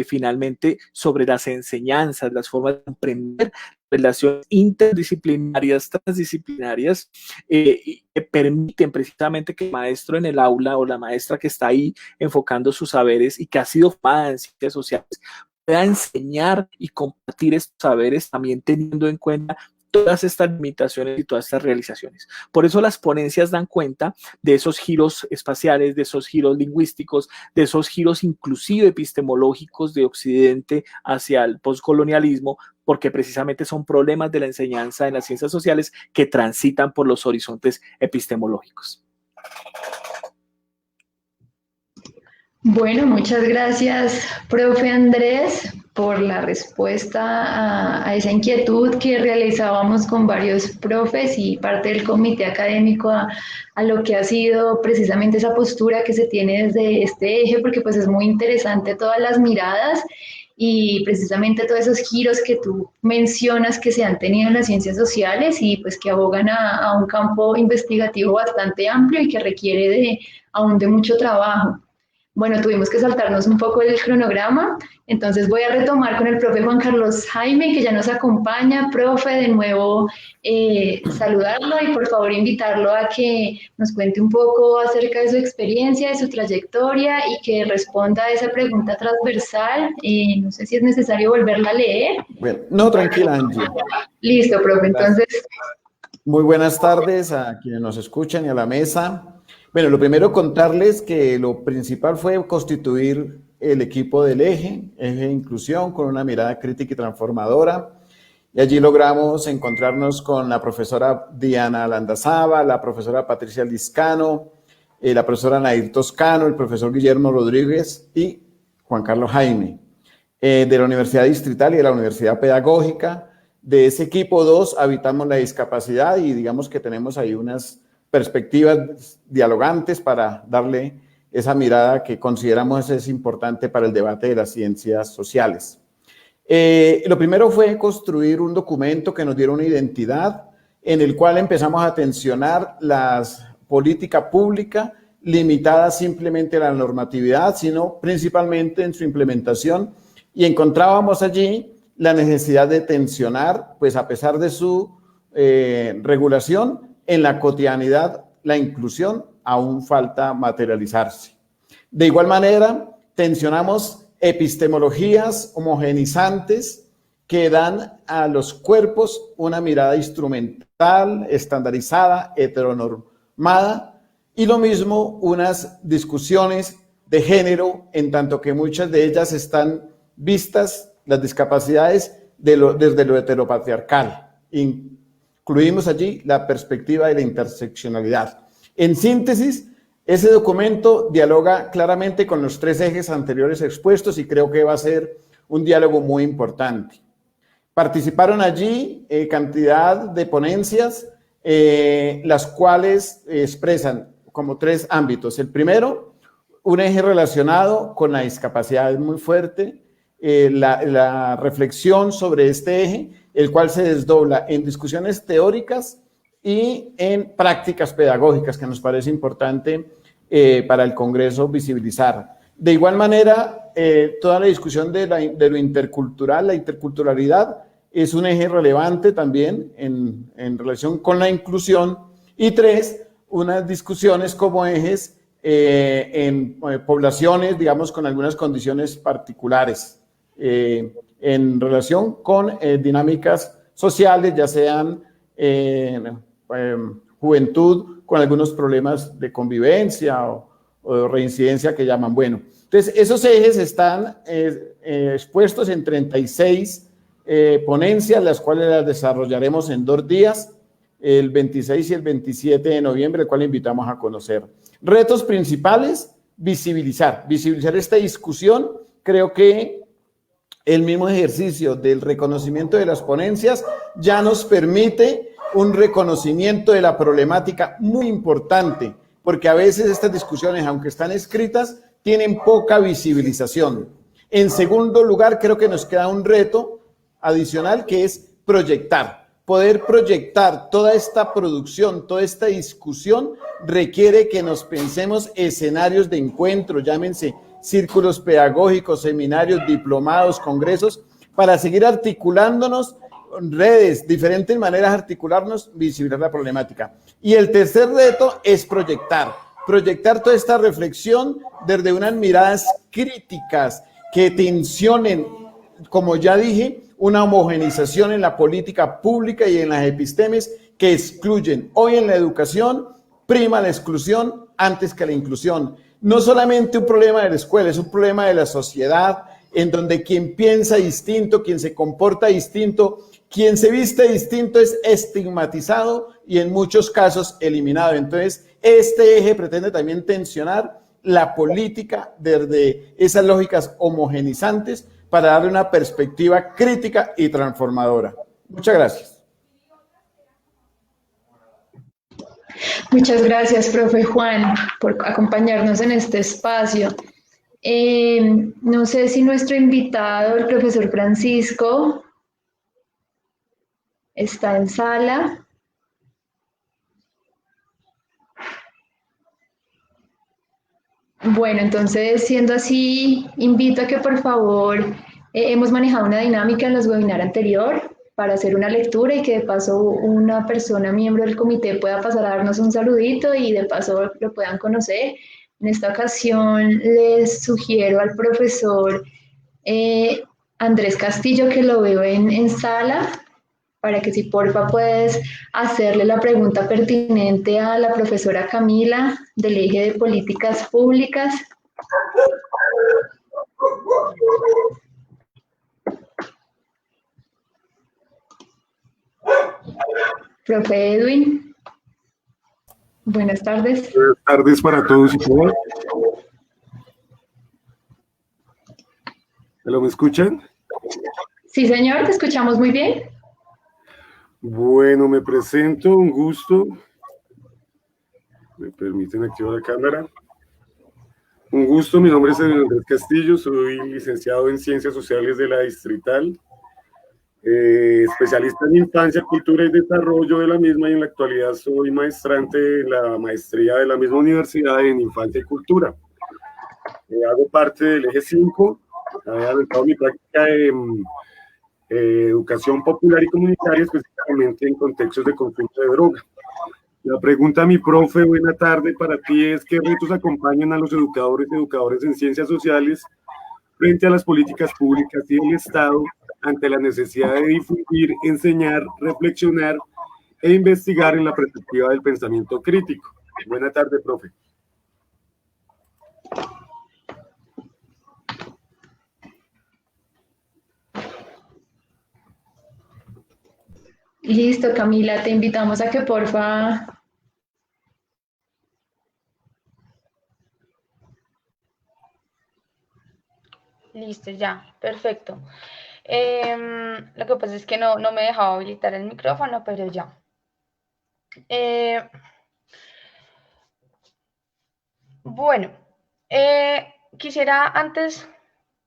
finalmente sobre las enseñanzas, las formas de aprender, relaciones interdisciplinarias, transdisciplinarias, que permiten precisamente que el maestro en el aula o la maestra que está ahí enfocando sus saberes y que ha sido formada en ciencias sociales pueda enseñar y compartir estos saberes también teniendo en cuenta todas estas limitaciones y todas estas realizaciones. Por eso las ponencias dan cuenta de esos giros espaciales, de esos giros lingüísticos, de esos giros inclusive epistemológicos de Occidente hacia el postcolonialismo, porque precisamente son problemas de la enseñanza en las ciencias sociales que transitan por los horizontes epistemológicos. Bueno, muchas gracias, profe Andrés, por la respuesta a esa inquietud que realizábamos con varios profes y parte del comité académico a lo que ha sido precisamente esa postura que se tiene desde este eje, porque pues es muy interesante todas las miradas y precisamente todos esos giros que tú mencionas que se han tenido en las ciencias sociales y pues que abogan a un campo investigativo bastante amplio y que requiere aún de mucho trabajo. Bueno, tuvimos que saltarnos un poco el cronograma, entonces voy a retomar con el profe Juan Carlos Jaime, que ya nos acompaña. Profe, de nuevo saludarlo y por favor invitarlo a que nos cuente un poco acerca de su experiencia, de su trayectoria y que responda a esa pregunta transversal. No sé si es necesario volverla a leer. Bueno, no, tranquila, Angie. Listo, profe, entonces. Muy buenas tardes a quienes nos escuchan y a la mesa. Bueno, lo primero contarles que lo principal fue constituir el equipo del eje de inclusión con una mirada crítica y transformadora. Y allí logramos encontrarnos con la profesora Diana Landazaba, la profesora Patricia Liscano, la profesora Nair Toscano, el profesor Guillermo Rodríguez y Juan Carlos Jaime, de la Universidad Distrital y de la Universidad Pedagógica. De ese equipo 2 habitamos la discapacidad y digamos que tenemos ahí unas perspectivas dialogantes para darle esa mirada que consideramos es importante para el debate de las ciencias sociales. Lo primero fue construir un documento que nos diera una identidad en el cual empezamos a tensionar la política pública limitada simplemente a la normatividad, sino principalmente en su implementación, y encontrábamos allí la necesidad de tensionar, pues a pesar de su regulación, en la cotidianidad, la inclusión aún falta materializarse. De igual manera, tensionamos epistemologías homogenizantes que dan a los cuerpos una mirada instrumental, estandarizada, heteronormada, y lo mismo unas discusiones de género, en tanto que muchas de ellas están vistas, las discapacidades, desde lo heteropatriarcal. Incluimos allí la perspectiva de la interseccionalidad. En síntesis, ese documento dialoga claramente con los 3 ejes anteriores expuestos y creo que va a ser un diálogo muy importante. Participaron allí cantidad de ponencias, las cuales expresan como 3 ámbitos. El primero, un eje relacionado con la discapacidad, es muy fuerte, la reflexión sobre este eje, el cual se desdobla en discusiones teóricas y en prácticas pedagógicas, que nos parece importante para el Congreso visibilizar. De igual manera, toda la discusión de lo intercultural, la interculturalidad, es un eje relevante también en relación con la inclusión. Y 3, unas discusiones como ejes en poblaciones, digamos, con algunas condiciones particulares, en relación con dinámicas sociales, ya sean juventud con algunos problemas de convivencia o reincidencia que llaman. Bueno, entonces esos ejes están expuestos en 36 ponencias, las cuales las desarrollaremos en 2 días, el 26 y el 27 de noviembre, el cual invitamos a conocer. Retos principales, visibilizar esta discusión. Creo que el mismo ejercicio del reconocimiento de las ponencias ya nos permite un reconocimiento de la problemática muy importante, porque a veces estas discusiones, aunque están escritas, tienen poca visibilización. En segundo lugar, creo que nos queda un reto adicional, que es proyectar. Poder proyectar toda esta producción, toda esta discusión, requiere que nos pensemos escenarios de encuentro, llámense círculos pedagógicos, seminarios, diplomados, congresos, para seguir articulándonos, redes, diferentes maneras de articularnos, visibilizar la problemática. Y el tercer reto es proyectar toda esta reflexión desde unas miradas críticas que tensionen, como ya dije, una homogenización en la política pública y en las epistemes que excluyen. Hoy en la educación prima la exclusión antes que la inclusión. No solamente un problema de la escuela, es un problema de la sociedad, en donde quien piensa distinto, quien se comporta distinto, quien se viste distinto es estigmatizado y en muchos casos eliminado. Entonces, este eje pretende también tensionar la política desde esas lógicas homogenizantes para darle una perspectiva crítica y transformadora. Muchas gracias. Muchas gracias, profe Juan, por acompañarnos en este espacio. No sé si nuestro invitado, el profesor Francisco, está en sala. Bueno, entonces, siendo así, invito a que por favor, hemos manejado una dinámica en los webinars anterior para hacer una lectura y que de paso una persona, miembro del comité, pueda pasar a darnos un saludito y de paso lo puedan conocer. En esta ocasión les sugiero al profesor Andrés Castillo, que lo veo en sala, para que si porfa puedes hacerle la pregunta pertinente a la profesora Camila del eje de políticas públicas. Profe Edwin, buenas tardes. Buenas tardes para todos y todas. ¿Hello, me escuchan? Sí, señor, te escuchamos muy bien. Bueno, me presento, un gusto. ¿Me permiten activar la cámara? Un gusto, mi nombre es Andrés Castillo, soy licenciado en Ciencias Sociales de la Distrital, especialista en Infancia, Cultura y Desarrollo de la misma, y en la actualidad soy maestrante en la maestría de la misma universidad en Infancia y Cultura. Hago parte del eje 5, he adelantado mi práctica en educación popular y comunitaria, específicamente en contextos de consumo de droga. La pregunta a mi profe, buena tarde, para ti es: ¿qué retos acompañan a los educadores y educadores en ciencias sociales frente a las políticas públicas y el Estado ante la necesidad de difundir, enseñar, reflexionar e investigar en la perspectiva del pensamiento crítico? Buena tarde, profe. Listo, Camila, te invitamos a que porfa... Listo, ya, perfecto. Lo que pasa es que no me dejaba habilitar el micrófono, pero ya. Bueno, quisiera antes,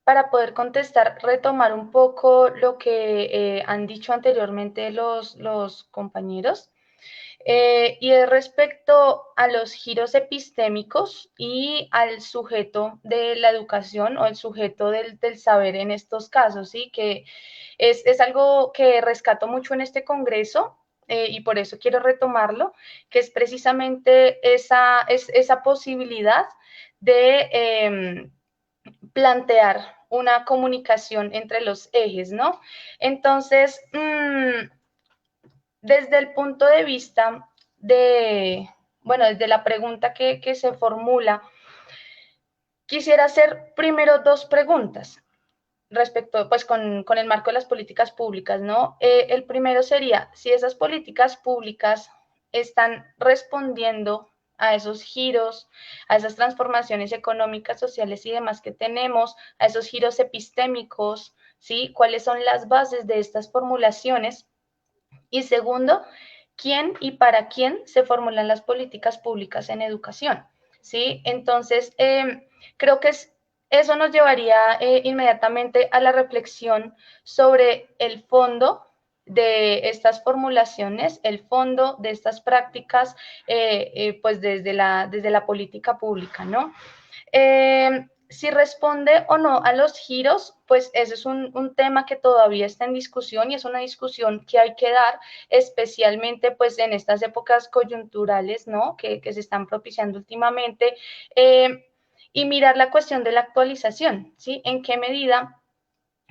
para poder contestar, retomar un poco lo que han dicho anteriormente los compañeros. Y es respecto a los giros epistémicos y al sujeto de la educación o el sujeto del saber en estos casos, ¿sí? Que es algo que rescato mucho en este congreso, y por eso quiero retomarlo, que es precisamente esa posibilidad de plantear una comunicación entre los ejes, ¿no? Entonces, desde el punto de vista desde la pregunta que se formula, quisiera hacer primero dos preguntas respecto, pues, con el marco de las políticas públicas, ¿no? El primero sería si esas políticas públicas están respondiendo a esos giros, a esas transformaciones económicas, sociales y demás que tenemos, a esos giros epistémicos ¿sí? ¿Cuáles son las bases de estas formulaciones? Y segundo, ¿quién y para quién se formulan las políticas públicas en educación? ¿Sí? Entonces, creo que eso nos llevaría inmediatamente a la reflexión sobre el fondo de estas formulaciones, el fondo de estas prácticas, pues desde la política pública, ¿no? Si responde o no a los giros, pues ese es un tema que todavía está en discusión y es una discusión que hay que dar, especialmente pues en estas épocas coyunturales, ¿no? Que se están propiciando últimamente, y mirar la cuestión de la actualización, ¿sí? ¿En qué medida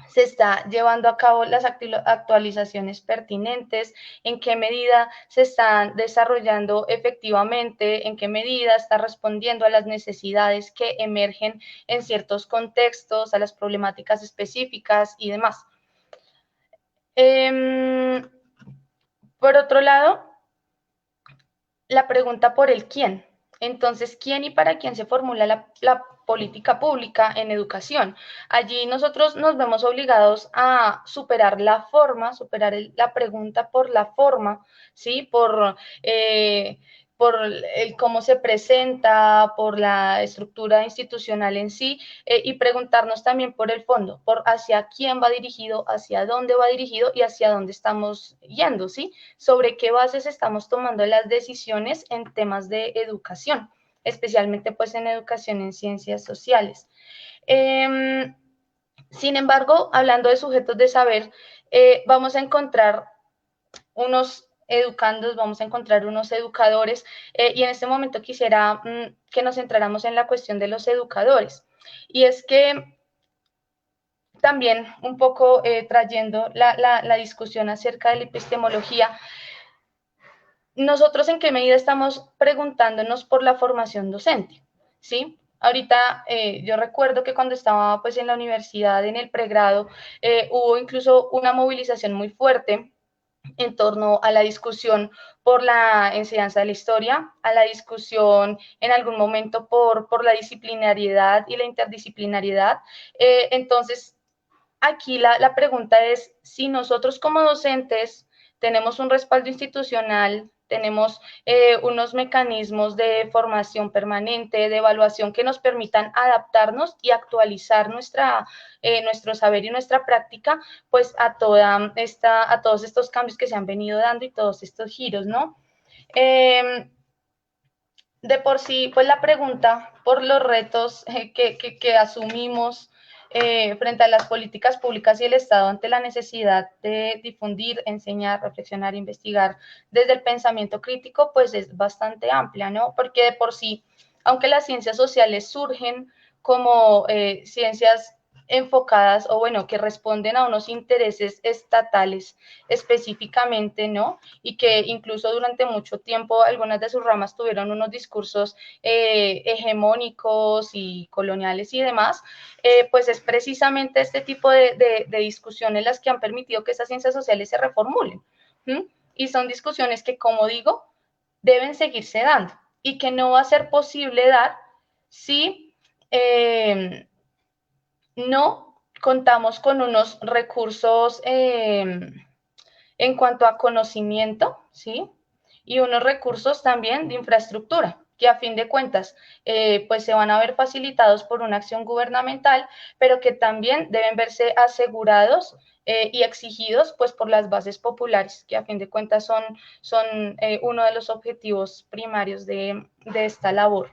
se está llevando a cabo las actualizaciones pertinentes, en qué medida se están desarrollando efectivamente, en qué medida está respondiendo a las necesidades que emergen en ciertos contextos, a las problemáticas específicas y demás? Por otro lado, la pregunta por el quién. Entonces, ¿quién y para quién se formula la política pública en educación? Allí nosotros nos vemos obligados a superar la forma, superar la pregunta por la forma, ¿sí? Por el cómo se presenta, por la estructura institucional en sí, y preguntarnos también por el fondo, por hacia quién va dirigido, hacia dónde va dirigido y hacia dónde estamos yendo, ¿sí? Sobre qué bases estamos tomando las decisiones en temas de educación, especialmente pues en educación en ciencias sociales. Sin embargo, hablando de sujetos de saber, vamos a encontrar unos educandos, vamos a encontrar unos educadores, y en este momento quisiera que nos centráramos en la cuestión de los educadores. Y es que también un poco trayendo la discusión acerca de la epistemología, nosotros en qué medida estamos preguntándonos por la formación docente, ¿sí? Ahorita yo recuerdo que cuando estaba pues en la universidad, en el pregrado, hubo incluso una movilización muy fuerte en torno a la discusión por la enseñanza de la historia, a la discusión en algún momento por la disciplinariedad y la interdisciplinariedad. Entonces, aquí la pregunta es si nosotros como docentes tenemos un respaldo institucional, tenemos unos mecanismos de formación permanente, de evaluación que nos permitan adaptarnos y actualizar nuestro saber y nuestra práctica, pues a todos estos cambios que se han venido dando y todos estos giros, ¿no? De por sí, pues la pregunta por los retos que asumimos frente a las políticas públicas y el Estado ante la necesidad de difundir, enseñar, reflexionar, investigar desde el pensamiento crítico, pues es bastante amplia, ¿no? Porque de por sí, aunque las ciencias sociales surgen como ciencias enfocadas o bueno, que responden a unos intereses estatales específicamente, ¿no? Y que incluso durante mucho tiempo algunas de sus ramas tuvieron unos discursos hegemónicos y coloniales y demás, pues es precisamente este tipo de discusiones las que han permitido que esas ciencias sociales se reformulen. Y son discusiones que, como digo, deben seguirse dando y que no va a ser posible dar si no contamos con unos recursos en cuanto a conocimiento, ¿sí? Y unos recursos también de infraestructura, que a fin de cuentas, pues se van a ver facilitados por una acción gubernamental, pero que también deben verse asegurados y exigidos, pues, por las bases populares, que a fin de cuentas son uno de los objetivos primarios de esta labor.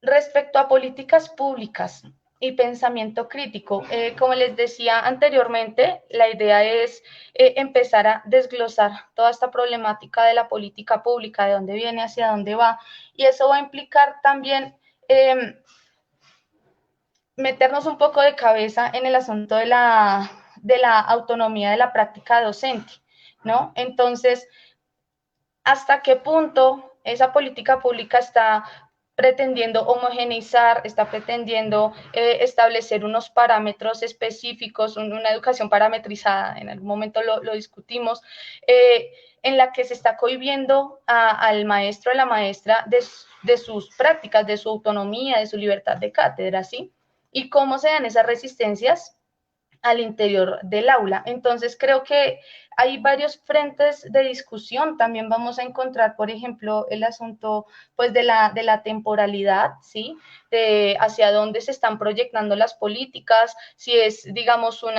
Respecto a políticas públicas y pensamiento crítico, como les decía anteriormente, la idea es empezar a desglosar toda esta problemática de la política pública, de dónde viene, hacia dónde va, y eso va a implicar también meternos un poco de cabeza en el asunto de la autonomía de la práctica docente, ¿no? Entonces, ¿hasta qué punto esa política pública está pretendiendo homogeneizar, está pretendiendo establecer unos parámetros específicos, una educación parametrizada, en algún momento lo discutimos, en la que se está cohibiendo al maestro o a la maestra de sus prácticas, de su autonomía, de su libertad de cátedra, ¿sí? y cómo se dan esas resistencias al interior del aula. Entonces creo que hay varios frentes de discusión. También vamos a encontrar, por ejemplo, el asunto pues de la temporalidad, ¿sí? De hacia dónde se están proyectando las políticas, si es, digamos, un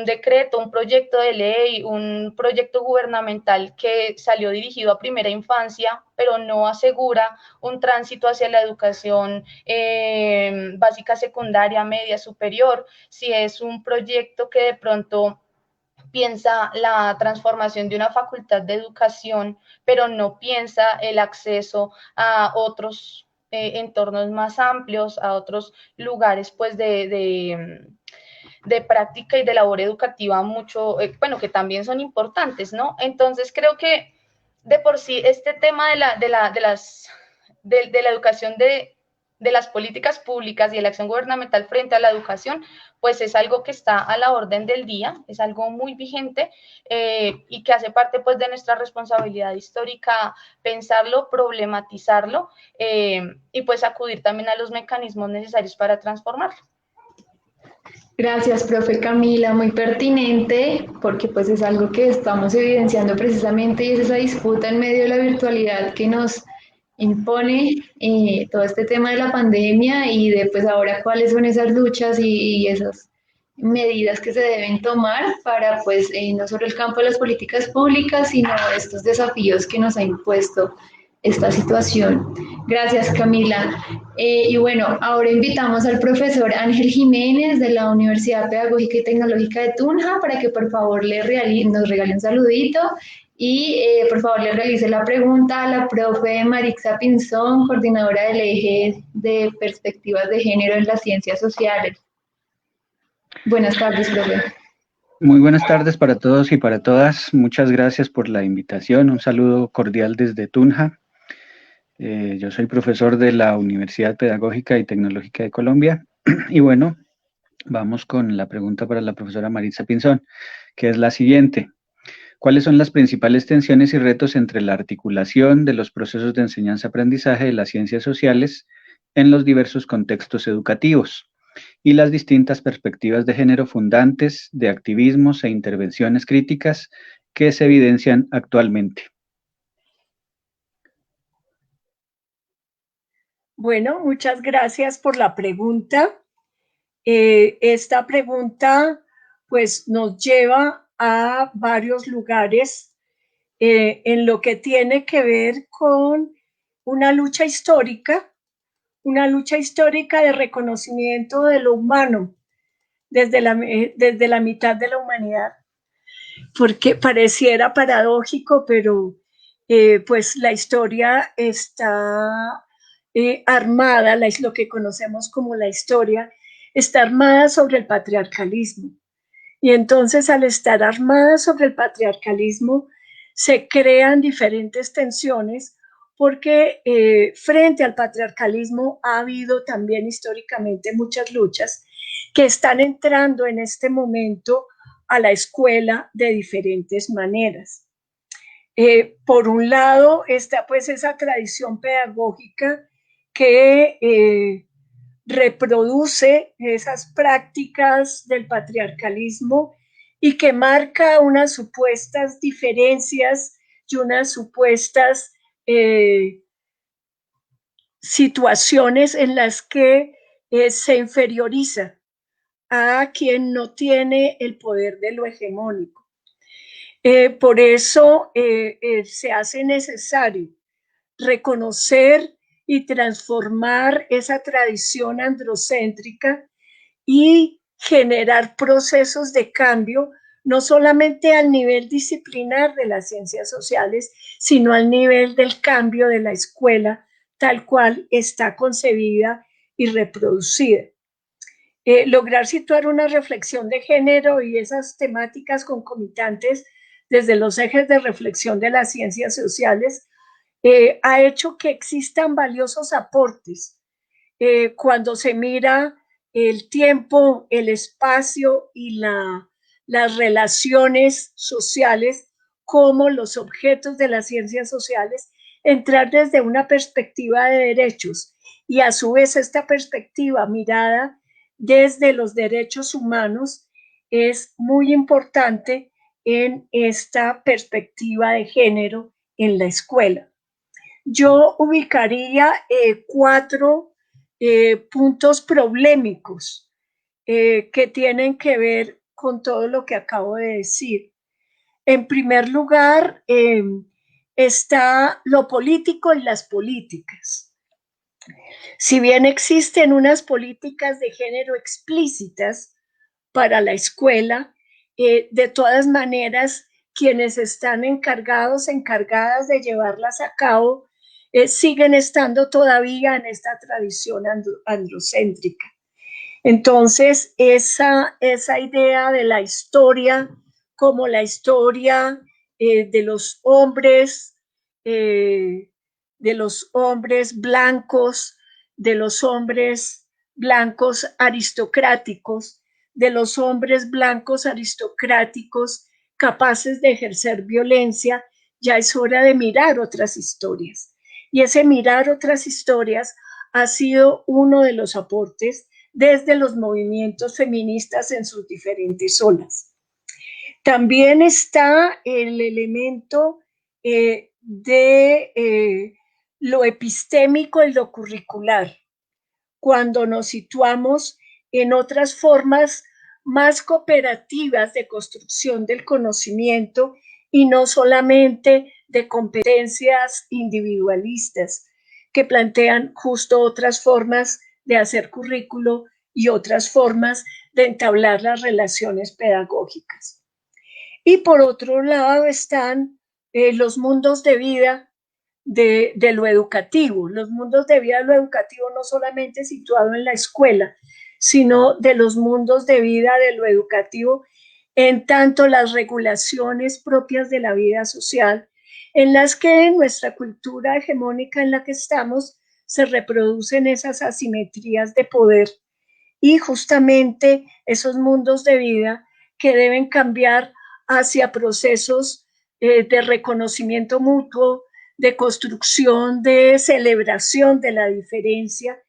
decreto, un proyecto de ley, un proyecto gubernamental que salió dirigido a primera infancia, pero no asegura un tránsito hacia la educación básica, secundaria, media, superior, si es un proyecto que de pronto piensa la transformación de una facultad de educación, pero no piensa el acceso a otros entornos más amplios, a otros lugares pues de práctica y de labor educativa mucho, bueno, que también son importantes, ¿no? Entonces creo que de por sí este tema de la educación de las políticas públicas y de la acción gubernamental frente a la educación, pues es algo que está a la orden del día, es algo muy vigente y que hace parte pues de nuestra responsabilidad histórica pensarlo, problematizarlo y pues acudir también a los mecanismos necesarios para transformarlo. Gracias, profe Camila, muy pertinente, porque pues es algo que estamos evidenciando precisamente y es esa disputa en medio de la virtualidad que nos impone todo este tema de la pandemia y de pues ahora cuáles son esas luchas y esas medidas que se deben tomar para pues no solo el campo de las políticas públicas, sino estos desafíos que nos ha impuesto esta situación. Gracias, Camila. Y bueno, ahora invitamos al profesor Ángel Jiménez de la Universidad Pedagógica y Tecnológica de Tunja para que por favor nos regale un saludito y por favor le realice la pregunta a la profe Marixa Pinzón, coordinadora del eje de perspectivas de género en las ciencias sociales. Buenas tardes, profe. Muy buenas tardes para todos y para todas. Muchas gracias por la invitación. Un saludo cordial desde Tunja. Yo soy profesor de la Universidad Pedagógica y Tecnológica de Colombia. Y bueno, vamos con la pregunta para la profesora Maritza Pinzón, que es la siguiente. ¿Cuáles son las principales tensiones y retos entre la articulación de los procesos de enseñanza-aprendizaje de las ciencias sociales en los diversos contextos educativos y las distintas perspectivas de género fundantes de activismos e intervenciones críticas que se evidencian actualmente? Bueno, muchas gracias por la pregunta. Esta pregunta pues nos lleva a varios lugares en lo que tiene que ver con una lucha histórica de reconocimiento de lo humano desde la mitad de la humanidad, porque pareciera paradójico, pero pues la historia está armada, lo que conocemos como la historia, está armada sobre el patriarcalismo. Y entonces al estar armada sobre el patriarcalismo, se crean diferentes tensiones porque frente al patriarcalismo ha habido también históricamente muchas luchas que están entrando en este momento a la escuela de diferentes maneras. Por un lado está pues esa tradición pedagógica que reproduce esas prácticas del patriarcalismo y que marca unas supuestas diferencias y unas supuestas situaciones en las que se inferioriza a quien no tiene el poder de lo hegemónico. Por eso se hace necesario reconocer y transformar esa tradición androcéntrica y generar procesos de cambio, no solamente al nivel disciplinar de las ciencias sociales, sino al nivel del cambio de la escuela tal cual está concebida y reproducida. Lograr situar una reflexión de género y esas temáticas concomitantes desde los ejes de reflexión de las ciencias sociales ha hecho que existan valiosos aportes cuando se mira el tiempo, el espacio y las relaciones sociales como los objetos de las ciencias sociales, entrar desde una perspectiva de derechos y a su vez esta perspectiva mirada desde los derechos humanos es muy importante en esta perspectiva de género en la escuela. Yo ubicaría 4 puntos problemáticos que tienen que ver con todo lo que acabo de decir. En primer lugar, está lo político y las políticas. Si bien existen unas políticas de género explícitas para la escuela, de todas maneras, quienes están encargadas de llevarlas a cabo, siguen estando todavía en esta tradición androcéntrica. Entonces, esa idea de la historia como la historia de los hombres blancos, de los hombres blancos aristocráticos, de los hombres blancos aristocráticos capaces de ejercer violencia, ya es hora de mirar otras historias. Y ese mirar otras historias ha sido uno de los aportes desde los movimientos feministas en sus diferentes olas. También está el elemento de lo epistémico y lo curricular, cuando nos situamos en otras formas más cooperativas de construcción del conocimiento y no solamente de competencias individualistas que plantean justo otras formas de hacer currículo y otras formas de entablar las relaciones pedagógicas. Y por otro lado están los mundos de vida de lo educativo, los mundos de vida de lo educativo no solamente situado en la escuela, sino de los mundos de vida de lo educativo en tanto las regulaciones propias de la vida social, en las que en nuestra cultura hegemónica en la que estamos se reproducen esas asimetrías de poder y justamente esos mundos de vida que deben cambiar hacia procesos de reconocimiento mutuo, de construcción, de celebración de la diferencia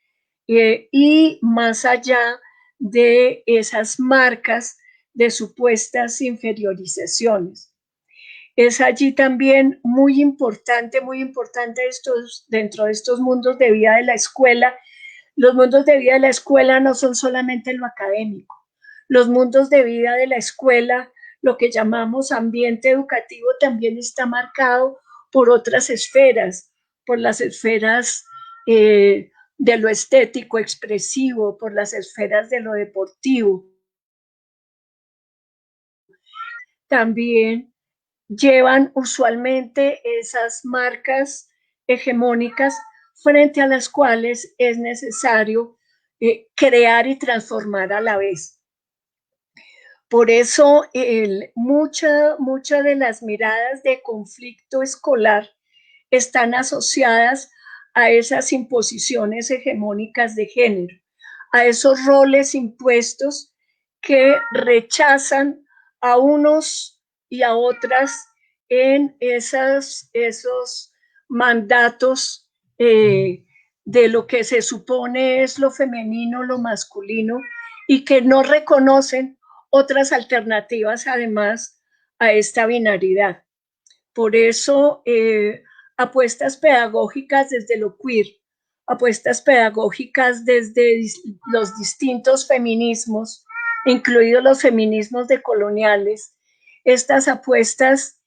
y más allá de esas marcas de supuestas inferiorizaciones. Es allí también muy importante dentro de estos mundos de vida de la escuela. Los mundos de vida de la escuela no son solamente lo académico. Los mundos de vida de la escuela, lo que llamamos ambiente educativo, también está marcado por otras esferas, por las esferas de lo estético expresivo, por las esferas de lo deportivo. También llevan usualmente esas marcas hegemónicas frente a las cuales es necesario crear y transformar a la vez. Por eso, mucha de las miradas de conflicto escolar están asociadas a esas imposiciones hegemónicas de género, a esos roles impuestos que rechazan a unos y a otras en esos mandatos de lo que se supone es lo femenino, lo masculino, y que no reconocen otras alternativas además a esta binaridad. Por eso, apuestas pedagógicas desde lo queer, apuestas pedagógicas desde los distintos feminismos, incluidos los feminismos decoloniales, estas apuestas,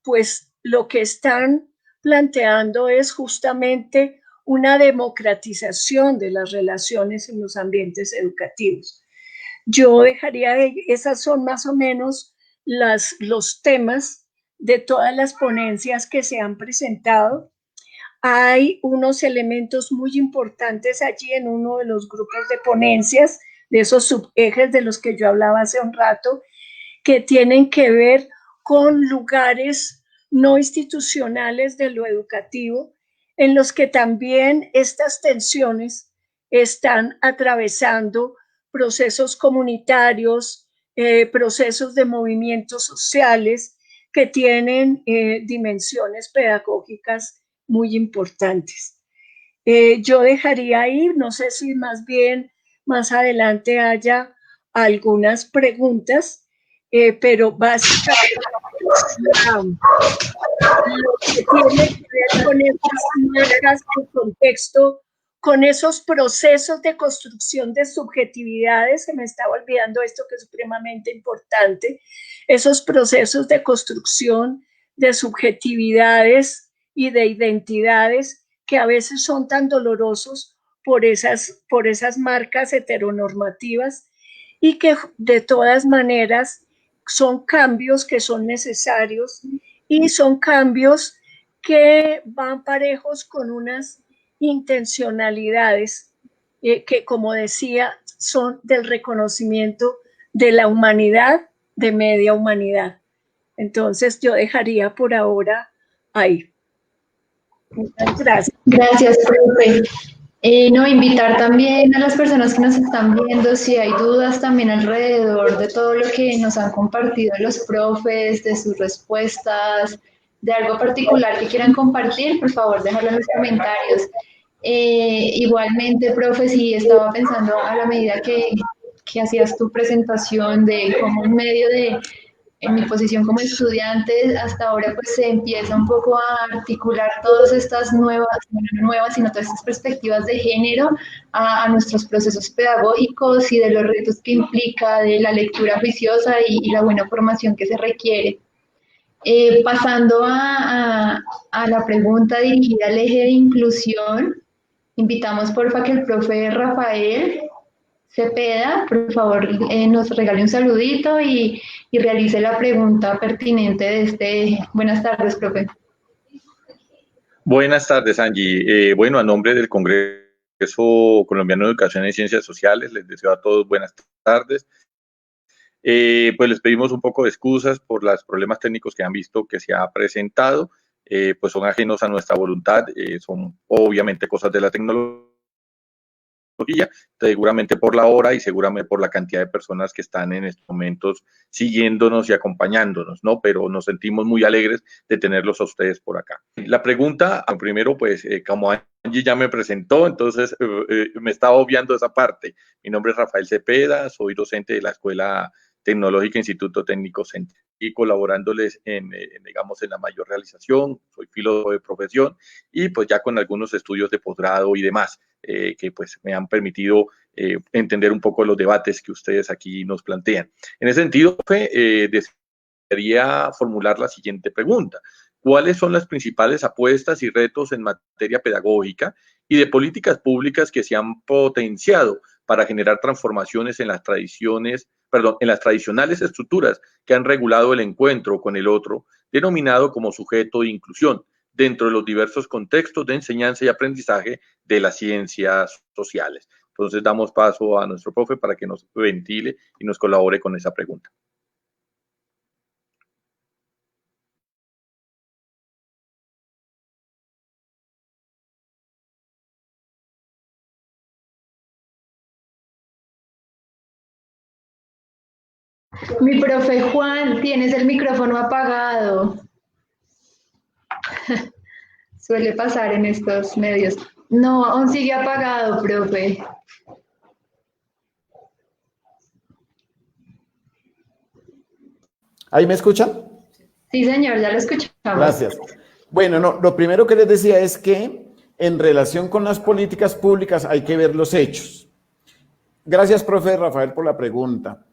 pues lo que están planteando es justamente una democratización de las relaciones en los ambientes educativos. Yo dejaría, esas son más o menos los temas de todas las ponencias que se han presentado. Hay unos elementos muy importantes allí en uno de los grupos de ponencias, de esos subejes de los que yo hablaba hace un rato, que tienen que ver con lugares no institucionales de lo educativo, en los que también estas tensiones están atravesando procesos comunitarios, procesos de movimientos sociales que tienen dimensiones pedagógicas muy importantes. Yo dejaría ahí, no sé si más bien más adelante haya algunas preguntas, pero básicamente lo que tiene que ver con estas marcas de contexto, con esos procesos de construcción de subjetividades, se me estaba olvidando esto que es supremamente importante, esos procesos de construcción de subjetividades y de identidades que a veces son tan dolorosos por esas marcas heteronormativas y que de todas maneras son cambios que son necesarios y son cambios que van parejos con unas intencionalidades que, como decía, son del reconocimiento de la humanidad, de media humanidad. Entonces yo dejaría por ahora ahí. Muchas gracias. Gracias, profe. No, invitar también a las personas que nos están viendo, si hay dudas también alrededor de todo lo que nos han compartido los profes, de sus respuestas, de algo particular que quieran compartir, por favor, déjalo en los comentarios. Igualmente, profe, sí estaba pensando a la medida que hacías tu presentación de cómo en medio de, en mi posición como estudiante, hasta ahora pues se empieza un poco a articular todas estas nuevas, bueno, no nuevas, sino todas estas perspectivas de género a nuestros procesos pedagógicos y de los retos que implica de la lectura juiciosa y la buena formación que se requiere. Pasando a la pregunta dirigida al eje de inclusión, invitamos porfa que el profe Rafael Cepeda, por favor, nos regale un saludito y realice la pregunta pertinente de este eje. Buenas tardes, profe. Buenas tardes, Angie. Bueno, a nombre del Congreso Colombiano de Educación y Ciencias Sociales, les deseo a todos buenas tardes. Pues les pedimos un poco de excusas por los problemas técnicos que han visto que se ha presentado, pues son ajenos a nuestra voluntad, son obviamente cosas de la tecnología, seguramente por la hora y seguramente por la cantidad de personas que están en estos momentos siguiéndonos y acompañándonos, ¿no? Pero nos sentimos muy alegres de tenerlos a ustedes por acá. La pregunta, primero, pues, como Angie ya me presentó, entonces me estaba obviando esa parte. Mi nombre es Rafael Cepeda, soy docente de la Escuela Tecnológica Instituto Técnico Centro y colaborándoles digamos, en la mayor realización, soy filósofo de profesión y pues ya con algunos estudios de posgrado y demás. Que pues me han permitido entender un poco los debates que ustedes aquí nos plantean. En ese sentido, desearía formular la siguiente pregunta. ¿Cuáles son las principales apuestas y retos en materia pedagógica y de políticas públicas que se han potenciado para generar transformaciones en las tradicionales estructuras que han regulado el encuentro con el otro, denominado como sujeto de inclusión, dentro de los diversos contextos de enseñanza y aprendizaje de las ciencias sociales? Entonces damos paso a nuestro profe para que nos ventile y nos colabore con esa pregunta. Mi profe Juan, tienes el micrófono apagado. Suele pasar en estos medios. No, aún sigue apagado, profe. ¿Ahí me escuchan? Sí, señor, ya lo escuchamos. Gracias. Bueno, no, lo primero que les decía es que en relación con las políticas públicas hay que ver los hechos. Gracias, profe Rafael, por la pregunta.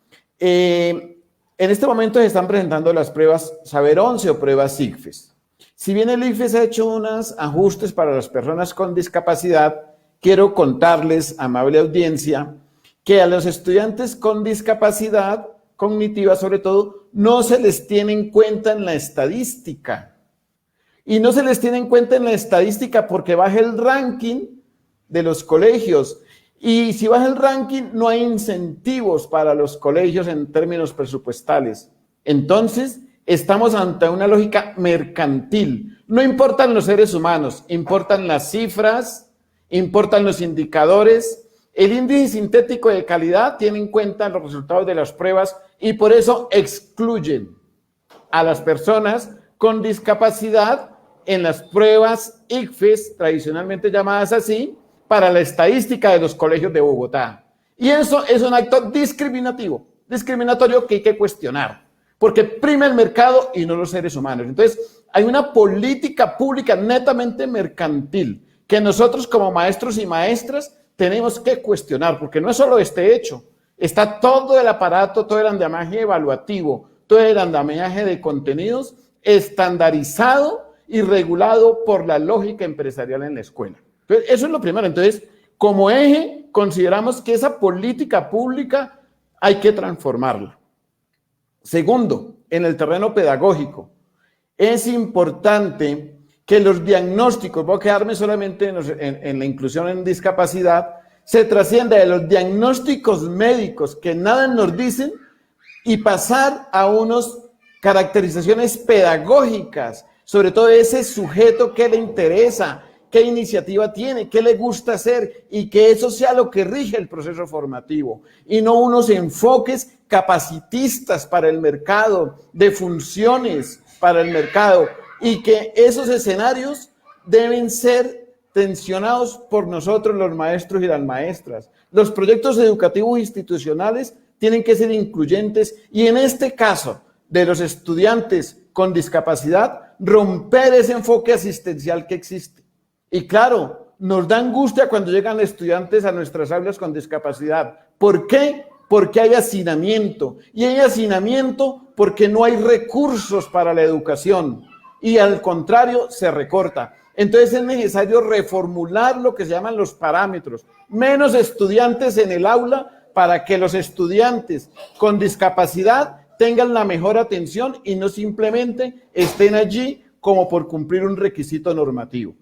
En este momento se están presentando las pruebas Saber 11 o pruebas ICFES. Si bien el ICFES ha hecho unos ajustes para las personas con discapacidad, quiero contarles, amable audiencia, que a los estudiantes con discapacidad cognitiva, sobre todo, no se les tiene en cuenta en la estadística. Y no se les tiene en cuenta en la estadística porque baja el ranking de los colegios. Y si baja el ranking, no hay incentivos para los colegios en términos presupuestales. Entonces, estamos ante una lógica mercantil. No importan los seres humanos, importan las cifras, importan los indicadores. El índice sintético de calidad tiene en cuenta los resultados de las pruebas y por eso excluyen a las personas con discapacidad en las pruebas ICFES, tradicionalmente llamadas así, para la estadística de los colegios de Bogotá. Y eso es un acto discriminatorio que hay que cuestionar, porque prima el mercado y no los seres humanos. Entonces, hay una política pública netamente mercantil que nosotros como maestros y maestras tenemos que cuestionar, porque no es solo este hecho, está todo el aparato, todo el andamiaje evaluativo, todo el andamiaje de contenidos estandarizado y regulado por la lógica empresarial en la escuela. Entonces, eso es lo primero. Entonces, como eje, consideramos que esa política pública hay que transformarla. Segundo, en el terreno pedagógico, es importante que los diagnósticos, voy a quedarme solamente en la inclusión en discapacidad, se trascienda de los diagnósticos médicos que nada nos dicen y pasar a unas caracterizaciones pedagógicas, sobre todo ese sujeto que le interesa, qué iniciativa tiene, qué le gusta hacer y que eso sea lo que rige el proceso formativo y no unos enfoques capacitistas para el mercado, de funciones para el mercado, y que esos escenarios deben ser tensionados por nosotros los maestros y las maestras. Los proyectos educativos institucionales tienen que ser incluyentes y en este caso de los estudiantes con discapacidad, romper ese enfoque asistencial que existe. Y claro, nos da angustia cuando llegan estudiantes a nuestras aulas con discapacidad. ¿Por qué? Porque hay hacinamiento. Y hay hacinamiento porque no hay recursos para la educación. Y al contrario, se recorta. Entonces es necesario reformular lo que se llaman los parámetros. Menos estudiantes en el aula para que los estudiantes con discapacidad tengan la mejor atención y no simplemente estén allí como por cumplir un requisito normativo.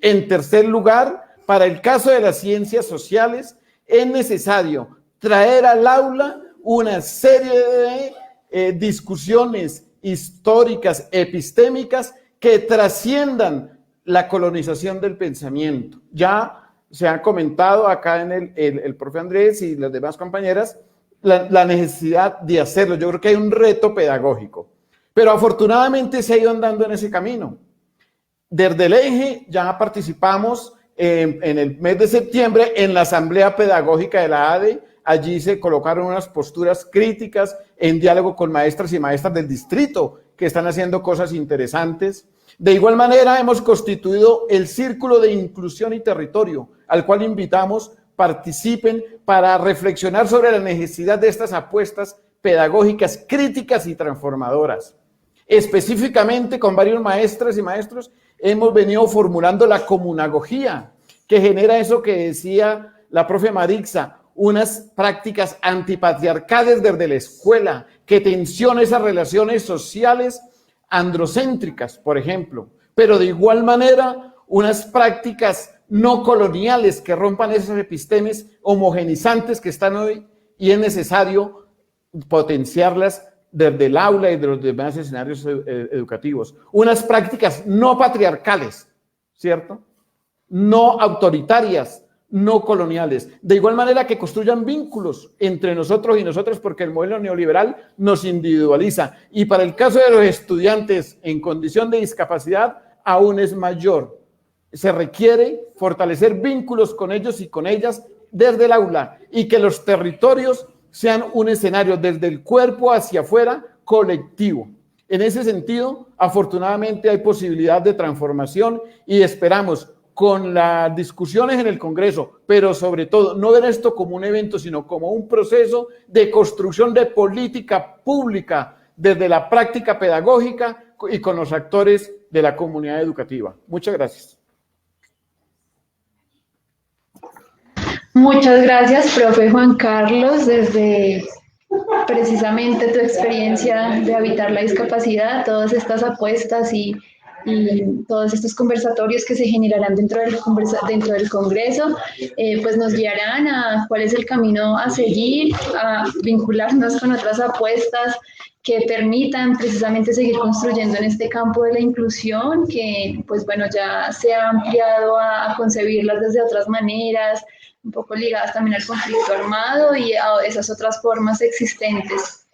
En tercer lugar, para el caso de las ciencias sociales, es necesario traer al aula una serie de discusiones históricas, epistémicas, que trasciendan la colonización del pensamiento. Ya se ha comentado acá en el profe Andrés y las demás compañeras la necesidad de hacerlo. Yo creo que hay un reto pedagógico, pero afortunadamente se ha ido andando en ese camino. Desde el eje ya participamos en el mes de septiembre en la Asamblea Pedagógica de la ADE. Allí se colocaron unas posturas críticas en diálogo con maestras y maestras del distrito que están haciendo cosas interesantes. De igual manera, hemos constituido el Círculo de Inclusión y Territorio, al cual invitamos participen para reflexionar sobre la necesidad de estas apuestas pedagógicas críticas y transformadoras. Específicamente, con varios maestras y maestros, hemos venido formulando la comunagogía, que genera eso que decía la profe Marixa, unas prácticas antipatriarcales desde la escuela, que tensionan esas relaciones sociales androcéntricas, por ejemplo, pero de igual manera unas prácticas no coloniales que rompan esos epistemes homogenizantes que están hoy y es necesario potenciarlas desde el aula y de los demás escenarios educativos. Unas prácticas no patriarcales, ¿cierto? No autoritarias, no coloniales. De igual manera que construyan vínculos entre nosotros y nosotros, porque el modelo neoliberal nos individualiza. Y para el caso de los estudiantes en condición de discapacidad, aún es mayor. Se requiere fortalecer vínculos con ellos y con ellas desde el aula y que los territorios sean un escenario desde el cuerpo hacia afuera colectivo. En ese sentido, afortunadamente hay posibilidad de transformación y esperamos con las discusiones en el Congreso, pero sobre todo no ver esto como un evento, sino como un proceso de construcción de política pública desde la práctica pedagógica y con los actores de la comunidad educativa. Muchas gracias. Muchas gracias, profe Juan Carlos, desde precisamente tu experiencia de habitar la discapacidad, todas estas apuestas y todos estos conversatorios que se generarán dentro del Congreso, pues nos guiarán a cuál es el camino a seguir, a vincularnos con otras apuestas que permitan precisamente seguir construyendo en este campo de la inclusión, que pues bueno, ya se ha ampliado a concebirlas desde otras maneras, un poco ligadas también al conflicto armado y a esas otras formas existentes.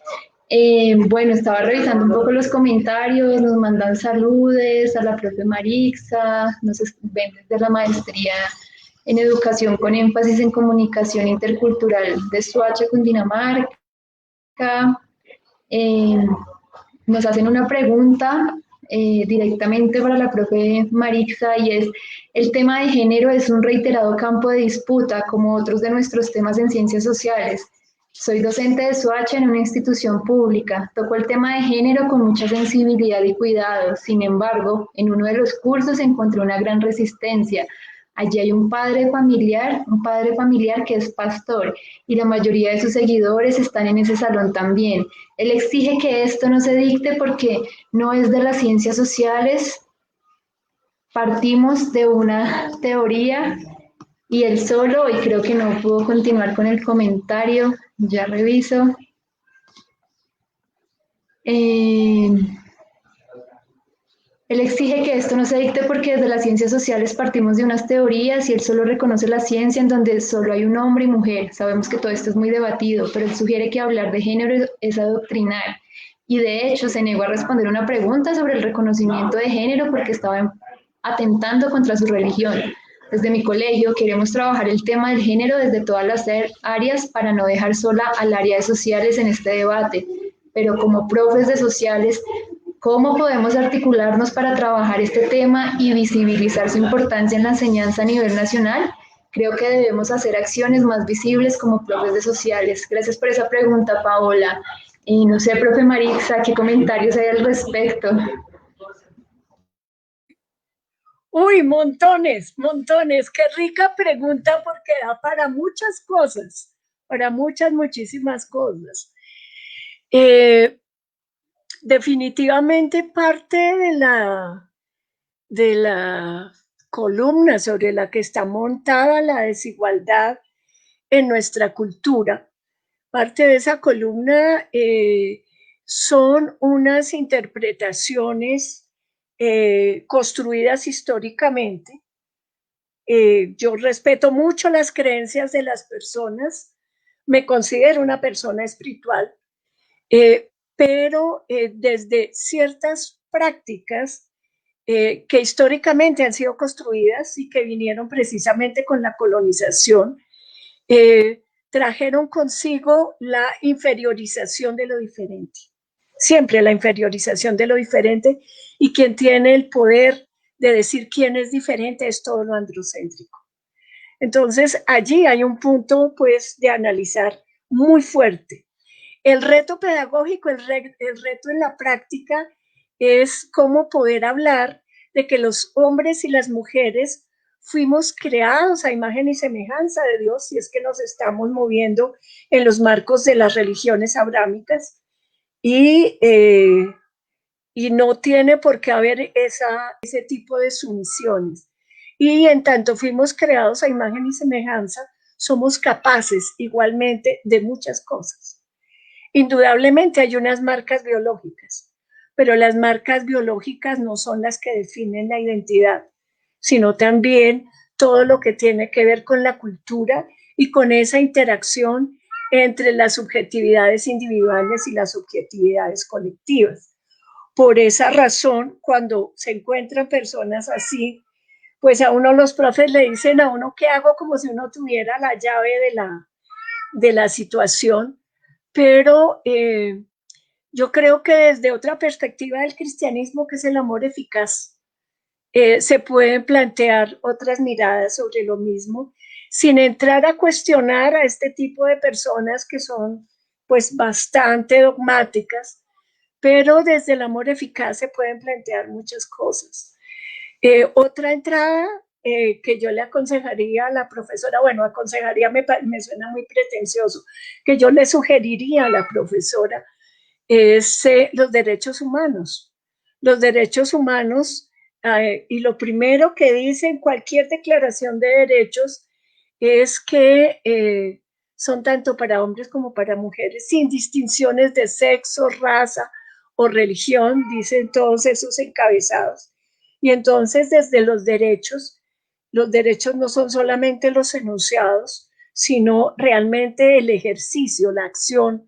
Bueno, estaba revisando un poco los comentarios, nos mandan saludes a la profe Marixa, nos ven desde la maestría en educación con énfasis en comunicación intercultural de Soacha, Cundinamarca. Eh, Nos hacen una pregunta directamente para la profe Marixa y es, el tema de género es un reiterado campo de disputa como otros de nuestros temas en ciencias sociales. Soy docente de Soacha en una institución pública. Toco el tema de género con mucha sensibilidad y cuidado. Sin embargo, en uno de los cursos encontré una gran resistencia. Allí hay un padre familiar que es pastor y la mayoría de sus seguidores están en ese salón también. Él exige que esto no se dicte porque no es de las ciencias sociales. Partimos de una teoría y él solo, y creo que no pudo continuar con el comentario, ya reviso. Él exige que esto no se dicte porque desde las ciencias sociales partimos de unas teorías y él solo reconoce la ciencia en donde solo hay un hombre y mujer. Sabemos que todo esto es muy debatido, pero él sugiere que hablar de género es adoctrinar. Y de hecho se negó a responder una pregunta sobre el reconocimiento de género porque estaba atentando contra su religión. Desde mi colegio queremos trabajar el tema del género desde todas las áreas para no dejar sola al área de sociales en este debate. Pero como profes de sociales, ¿cómo podemos articularnos para trabajar este tema y visibilizar su importancia en la enseñanza a nivel nacional? Creo que debemos hacer acciones más visibles como profes de sociales. Gracias por esa pregunta, Paola. Y no sé, profe Marixa, ¿qué comentarios hay al respecto? Uy, montones, montones. Qué rica pregunta porque da para muchas cosas, para muchísimas cosas. Definitivamente parte de la columna sobre la que está montada la desigualdad en nuestra cultura. Parte de esa columna son unas interpretaciones construidas históricamente. Yo respeto mucho las creencias de las personas, me considero una persona espiritual, pero desde ciertas prácticas que históricamente han sido construidas y que vinieron precisamente con la colonización, trajeron consigo la inferiorización de lo diferente. Siempre la inferiorización de lo diferente, y quien tiene el poder de decir quién es diferente es todo lo androcéntrico. Entonces, allí hay un punto, pues, de analizar muy fuerte. El reto pedagógico, el reto en la práctica es cómo poder hablar de que los hombres y las mujeres fuimos creados a imagen y semejanza de Dios, si es que nos estamos moviendo en los marcos de las religiones abrámicas, y no tiene por qué haber ese tipo de sumisiones. Y en tanto fuimos creados a imagen y semejanza, somos capaces igualmente de muchas cosas. Indudablemente hay unas marcas biológicas, pero las marcas biológicas no son las que definen la identidad, sino también todo lo que tiene que ver con la cultura y con esa interacción entre las subjetividades individuales y las subjetividades colectivas. Por esa razón, cuando se encuentran personas así, pues a uno los profes le dicen a uno qué hago, como si uno tuviera la llave de la situación, pero yo creo que desde otra perspectiva del cristianismo, que es el amor eficaz, se pueden plantear otras miradas sobre lo mismo, sin entrar a cuestionar a este tipo de personas que son pues bastante dogmáticas, pero desde el amor eficaz se pueden plantear muchas cosas. Otra entrada que yo le aconsejaría a la profesora, bueno, aconsejaría me suena muy pretencioso, que yo le sugeriría a la profesora es los derechos humanos. Los derechos humanos, y lo primero que dice en cualquier declaración de derechos es que son tanto para hombres como para mujeres, sin distinciones de sexo, raza o religión, dicen todos esos encabezados. Y entonces desde los derechos no son solamente los enunciados, sino realmente el ejercicio, la acción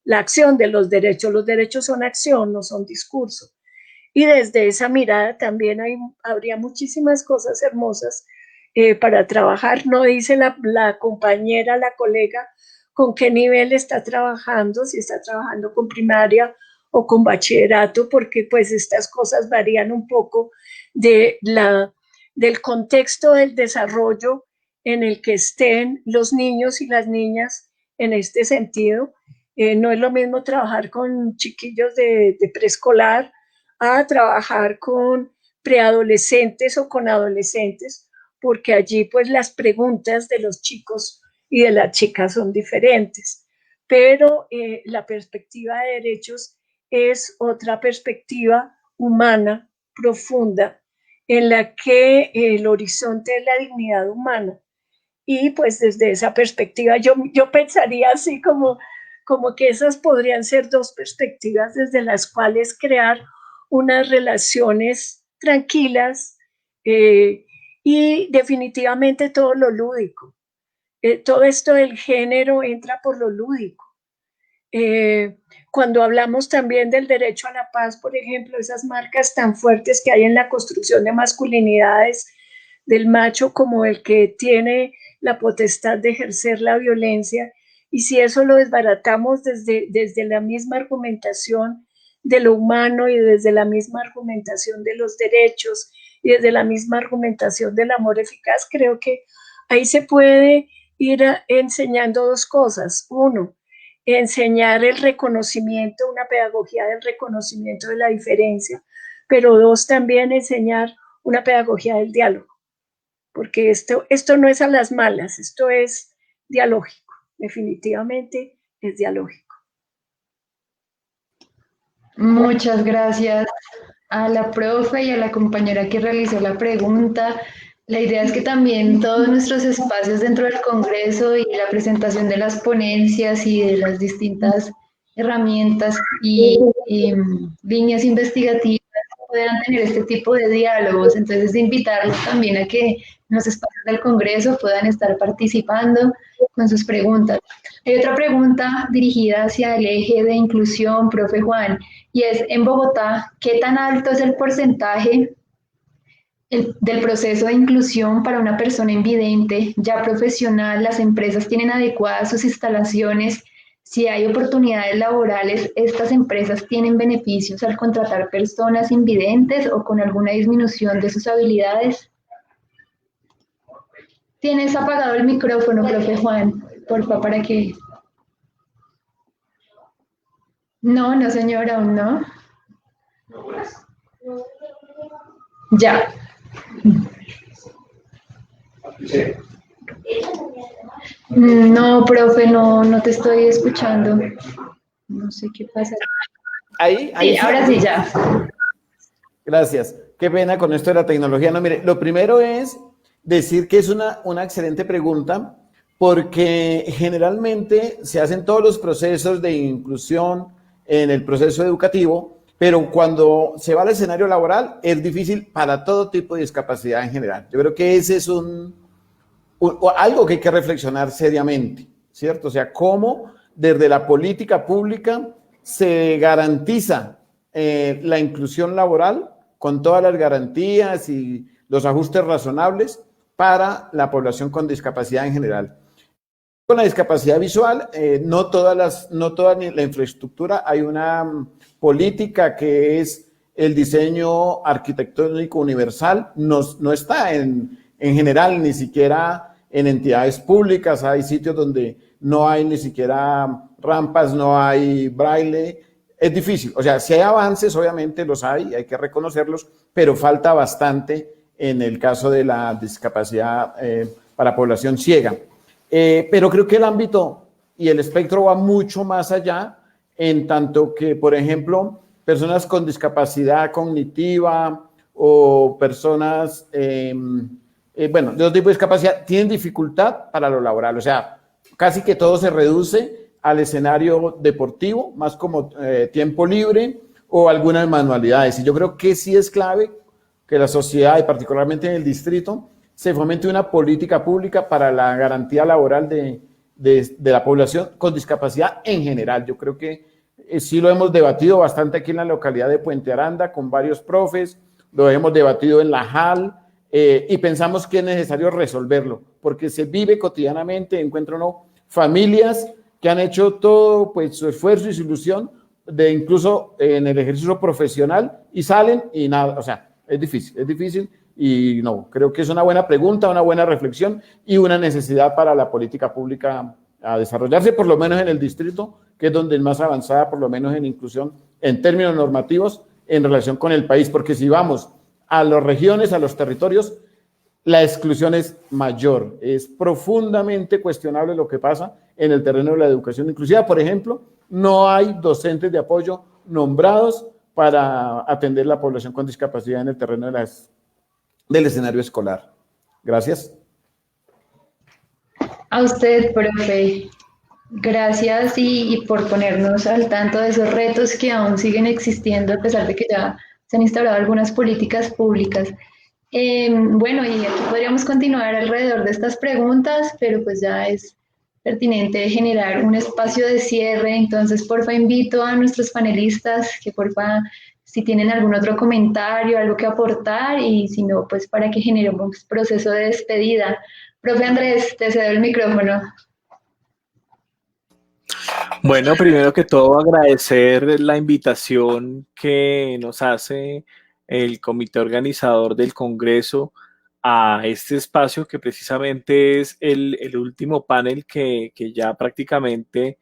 la acción de los derechos. Los derechos son acción, no son discurso. Y desde esa mirada también habría muchísimas cosas hermosas para trabajar. No dice la compañera, la colega, con qué nivel está trabajando, si está trabajando con primaria o con bachillerato, porque pues estas cosas varían un poco del contexto del desarrollo en el que estén los niños y las niñas en este sentido. No es lo mismo trabajar con chiquillos de preescolar a trabajar con preadolescentes o con adolescentes, porque allí pues las preguntas de los chicos y de las chicas son diferentes. Pero la perspectiva de derechos es otra perspectiva humana profunda en la que el horizonte es la dignidad humana. Y pues desde esa perspectiva yo pensaría así como que esas podrían ser dos perspectivas desde las cuales crear unas relaciones tranquilas y definitivamente todo lo lúdico. Todo esto del género entra por lo lúdico. Cuando hablamos también del derecho a la paz, por ejemplo, esas marcas tan fuertes que hay en la construcción de masculinidades del macho como el que tiene la potestad de ejercer la violencia, y si eso lo desbaratamos desde la misma argumentación de lo humano y desde la misma argumentación de los derechos y desde la misma argumentación del amor eficaz, creo que ahí se puede ir enseñando dos cosas. Uno, enseñar el reconocimiento, una pedagogía del reconocimiento de la diferencia, pero dos, también enseñar una pedagogía del diálogo, porque esto no es a las malas, esto es dialógico, definitivamente es dialógico. Muchas gracias a la profe y a la compañera que realizó la pregunta. La idea es que también todos nuestros espacios dentro del Congreso y la presentación de las ponencias y de las distintas herramientas y líneas investigativas puedan tener este tipo de diálogos. Entonces, invitarlos también a que en los espacios del Congreso puedan estar participando con sus preguntas. Hay otra pregunta dirigida hacia el eje de inclusión, profe Juan, y es, en Bogotá, ¿qué tan alto es el porcentaje del proceso de inclusión para una persona invidente ya profesional? ¿Las empresas tienen adecuadas sus instalaciones? Si hay oportunidades laborales, ¿estas empresas tienen beneficios al contratar personas invidentes o con alguna disminución de sus habilidades? Tienes apagado el micrófono, profe Juan, porfa, para que... No, señora, aún no. Ya. No, profe, no te estoy escuchando. No sé qué pasa. Ahí sí, ahora sí, ya. Gracias. Qué pena con esto de la tecnología. No, mire, lo primero es decir que es una excelente pregunta, porque generalmente se hacen todos los procesos de inclusión en el proceso educativo, pero cuando se va al escenario laboral es difícil para todo tipo de discapacidad en general. Yo creo que ese es algo que hay que reflexionar seriamente, ¿cierto? O sea, cómo desde la política pública se garantiza la inclusión laboral con todas las garantías y los ajustes razonables para la población con discapacidad en general. Con la discapacidad visual, no toda la infraestructura, hay una política que es el diseño arquitectónico universal, no está en general, ni siquiera en entidades públicas, hay sitios donde no hay ni siquiera rampas, no hay braille, es difícil. O sea, si hay avances, obviamente los hay que reconocerlos, pero falta bastante en el caso de la discapacidad para población ciega. Pero creo que el ámbito y el espectro va mucho más allá, en tanto que, por ejemplo, personas con discapacidad cognitiva o personas, bueno, de otro tipo de discapacidad, tienen dificultad para lo laboral. O sea, casi que todo se reduce al escenario deportivo, más como tiempo libre o algunas manualidades. Y yo creo que sí es clave que la sociedad, y particularmente en el distrito, se fomente una política pública para la garantía laboral de de la población con discapacidad en general. Yo creo que sí lo hemos debatido bastante aquí en la localidad de Puente Aranda con varios profes, lo hemos debatido en la JAL y pensamos que es necesario resolverlo, porque se vive cotidianamente, encuentra uno familias que han hecho todo pues, su esfuerzo y su ilusión de incluso en el ejercicio profesional y salen y nada, o sea, es difícil y no, creo que es una buena pregunta, una buena reflexión y una necesidad para la política pública a desarrollarse, por lo menos en el distrito, que es donde es más avanzada, por lo menos en inclusión en términos normativos en relación con el país, porque si vamos a las regiones, a los territorios, la exclusión es mayor, es profundamente cuestionable lo que pasa en el terreno de la educación inclusiva. Por ejemplo, no hay docentes de apoyo nombrados para atender la población con discapacidad en el terreno del escenario escolar. Gracias. A usted, profe. Gracias y por ponernos al tanto de esos retos que aún siguen existiendo a pesar de que ya se han instaurado algunas políticas públicas. Bueno, y aquí podríamos continuar alrededor de estas preguntas, pero pues ya es pertinente generar un espacio de cierre. Entonces, porfa, invito a nuestros panelistas que porfa, si tienen algún otro comentario, algo que aportar, y si no, pues para que generemos proceso de despedida. Profe Andrés, te cedo el micrófono. Bueno, primero que todo agradecer la invitación que nos hace el comité organizador del Congreso a este espacio que precisamente es el último panel que ya prácticamente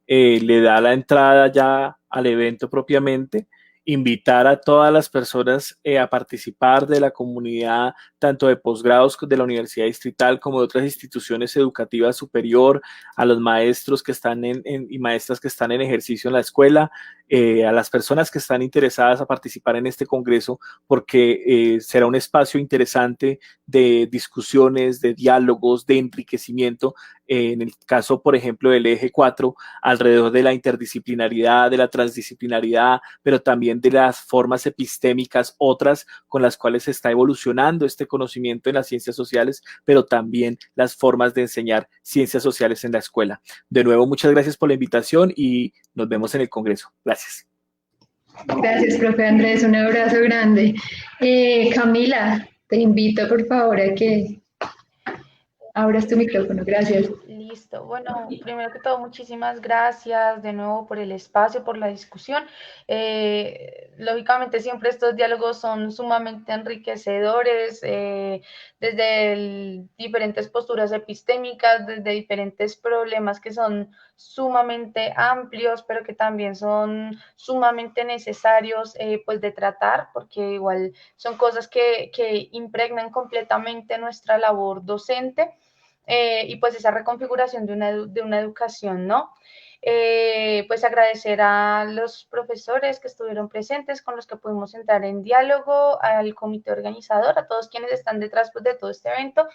le da la entrada ya al evento propiamente. Invitar a todas las personas a participar de la comunidad, tanto de posgrados de la Universidad Distrital como de otras instituciones educativas superior, a los maestros que están y maestras que están en ejercicio en la escuela, a las personas que están interesadas a participar en este congreso, porque será un espacio interesante de discusiones, de diálogos, de enriquecimiento, en el caso, por ejemplo, del eje 4, alrededor de la interdisciplinaridad, de la transdisciplinaridad, pero también de las formas epistémicas otras con las cuales se está evolucionando este conocimiento en las ciencias sociales, pero también las formas de enseñar ciencias sociales en la escuela. De nuevo, muchas gracias por la invitación y nos vemos en el Congreso. Gracias. Gracias, profe Andrés. Un abrazo grande. Camila, te invito, por favor, a que abras tu micrófono. Gracias. Listo. Bueno, primero que todo, muchísimas gracias de nuevo por el espacio, por la discusión. Lógicamente, siempre estos diálogos son sumamente enriquecedores, desde diferentes posturas epistémicas, desde diferentes problemas que son sumamente amplios, pero que también son sumamente necesarios pues de tratar, porque igual son cosas que impregnan completamente nuestra labor docente. Y pues esa reconfiguración de una educación, ¿no? Pues agradecer a los profesores que estuvieron presentes, con los que pudimos entrar en diálogo, al comité organizador, a todos quienes están detrás pues, de todo este evento,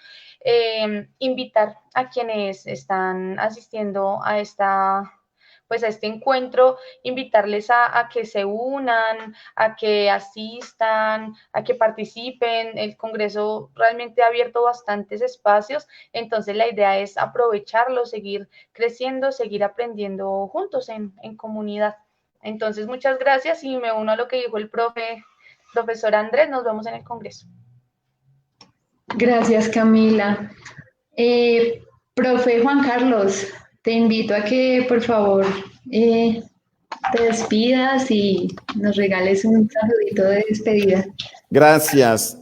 invitar a quienes están asistiendo a este encuentro, invitarles a que se unan, a que asistan, a que participen. El Congreso realmente ha abierto bastantes espacios, entonces la idea es aprovecharlo, seguir creciendo, seguir aprendiendo juntos en comunidad. Entonces, muchas gracias y me uno a lo que dijo el profesor Andrés. Nos vemos en el Congreso. Gracias, Camila. Profe Juan Carlos, te invito a que, por favor, te despidas y nos regales un saludito de despedida. Gracias.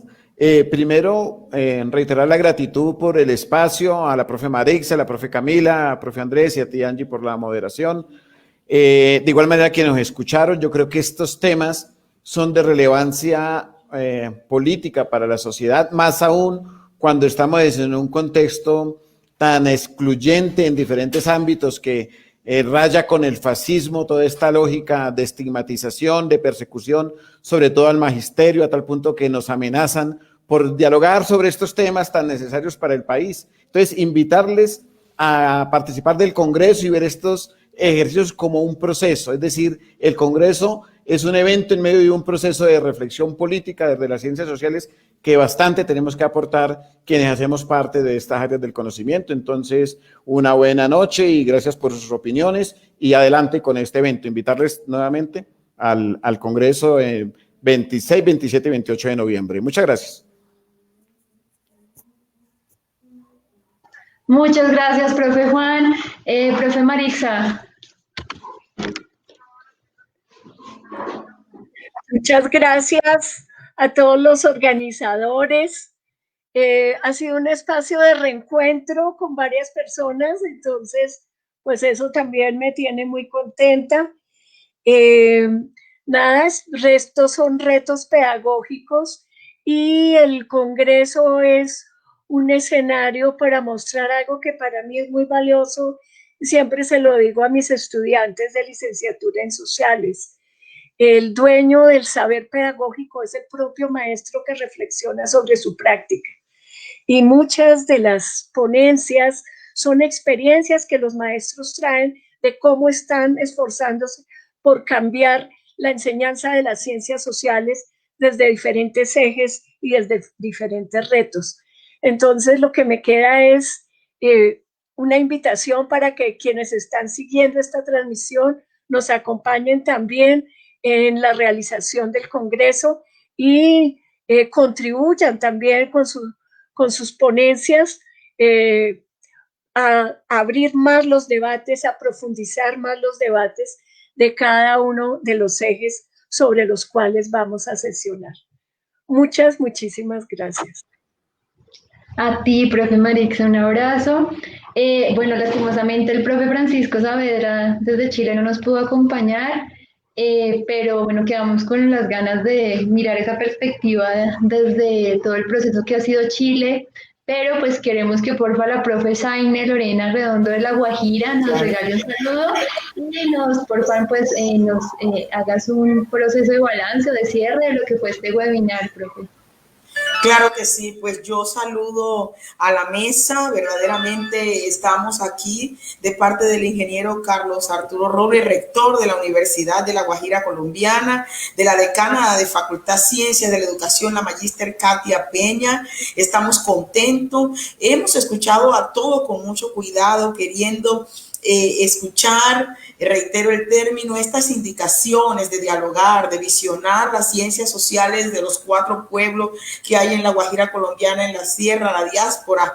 Primero, reiterar la gratitud por el espacio, a la profe Marixa, a la profe Camila, a profe Andrés y a ti, Angie, por la moderación. De igual manera que nos escucharon, yo creo que estos temas son de relevancia política para la sociedad, más aún cuando estamos en un contexto tan excluyente en diferentes ámbitos que raya con el fascismo, toda esta lógica de estigmatización, de persecución, sobre todo al magisterio, a tal punto que nos amenazan por dialogar sobre estos temas tan necesarios para el país. Entonces, invitarles a participar del Congreso y ver estos ejercicios como un proceso, es decir, el Congreso es un evento en medio de un proceso de reflexión política desde las ciencias sociales que bastante tenemos que aportar quienes hacemos parte de estas áreas del conocimiento. Entonces, una buena noche y gracias por sus opiniones y adelante con este evento. Invitarles nuevamente al Congreso 26, 27 y 28 de noviembre. Muchas gracias. Muchas gracias, profe Juan. Profe Marixa. Muchas gracias a todos los organizadores. Ha sido un espacio de reencuentro con varias personas, entonces, pues eso también me tiene muy contenta. Nada, estos son retos pedagógicos y el Congreso es un escenario para mostrar algo que para mí es muy valioso. Siempre se lo digo a mis estudiantes de licenciatura en sociales. El dueño del saber pedagógico es el propio maestro que reflexiona sobre su práctica. Y muchas de las ponencias son experiencias que los maestros traen de cómo están esforzándose por cambiar la enseñanza de las ciencias sociales desde diferentes ejes y desde diferentes retos. Entonces, lo que me queda es una invitación para que quienes están siguiendo esta transmisión nos acompañen también en la realización del Congreso y contribuyan también con sus ponencias a abrir más los debates, a profundizar más los debates de cada uno de los ejes sobre los cuales vamos a sesionar. Muchísimas gracias. A ti, profe Marixa, un abrazo. Bueno, lastimosamente el profe Francisco Saavedra desde Chile no nos pudo acompañar, pero bueno, quedamos con las ganas de mirar esa perspectiva desde todo el proceso que ha sido Chile, pero pues queremos que porfa la profe Zaine Lorena Redondo de La Guajira nos regale un saludo y nos, porfa, pues nos hagas un proceso de balance o de cierre de lo que fue este webinar, profe. Claro que sí, pues yo saludo a la mesa, verdaderamente estamos aquí de parte del ingeniero Carlos Arturo Robles, rector de la Universidad de La Guajira Colombiana, de la decana de Facultad Ciencias de la Educación, la magíster Katia Peña. Estamos contentos, hemos escuchado a todos con mucho cuidado, queriendo escuchar, reitero el término, estas indicaciones de dialogar, de visionar las ciencias sociales de los 4 pueblos que hay en la Guajira colombiana, en la sierra, la diáspora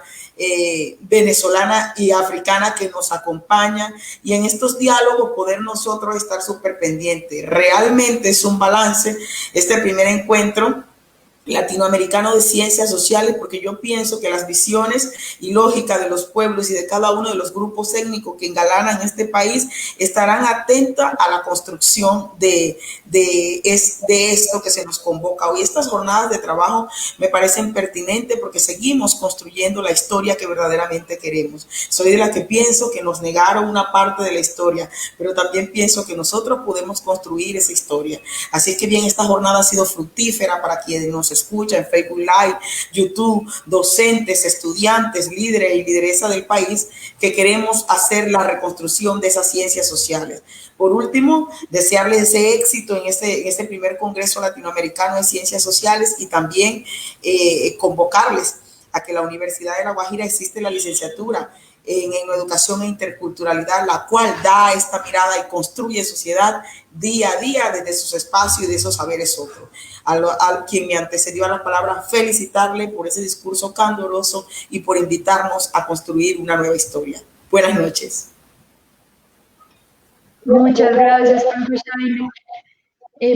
venezolana y africana que nos acompaña, y en estos diálogos poder nosotros estar súper pendientes. Realmente es un balance este primer encuentro latinoamericano de ciencias sociales, porque yo pienso que las visiones y lógicas de los pueblos y de cada uno de los grupos étnicos que engalanan este país estarán atentas a la construcción de esto que se nos convoca hoy. Estas jornadas de trabajo me parecen pertinentes porque seguimos construyendo la historia que verdaderamente queremos. Soy de la que pienso que nos negaron una parte de la historia, pero también pienso que nosotros podemos construir esa historia. Así que bien, esta jornada ha sido fructífera para quienes nos escucha en Facebook Live, YouTube, docentes, estudiantes, líderes y lideresas del país que queremos hacer la reconstrucción de esas ciencias sociales. Por último, desearles ese éxito en este primer Congreso Latinoamericano de Ciencias Sociales y también convocarles a que la Universidad de La Guajira existe la licenciatura en educación e interculturalidad, la cual da esta mirada y construye sociedad día a día desde sus espacios y de esos saberes otros. Al quien me antecedió a la palabra, felicitarle por ese discurso candoroso y por invitarnos a construir una nueva historia. Buenas noches. Muchas gracias, profe Zaine.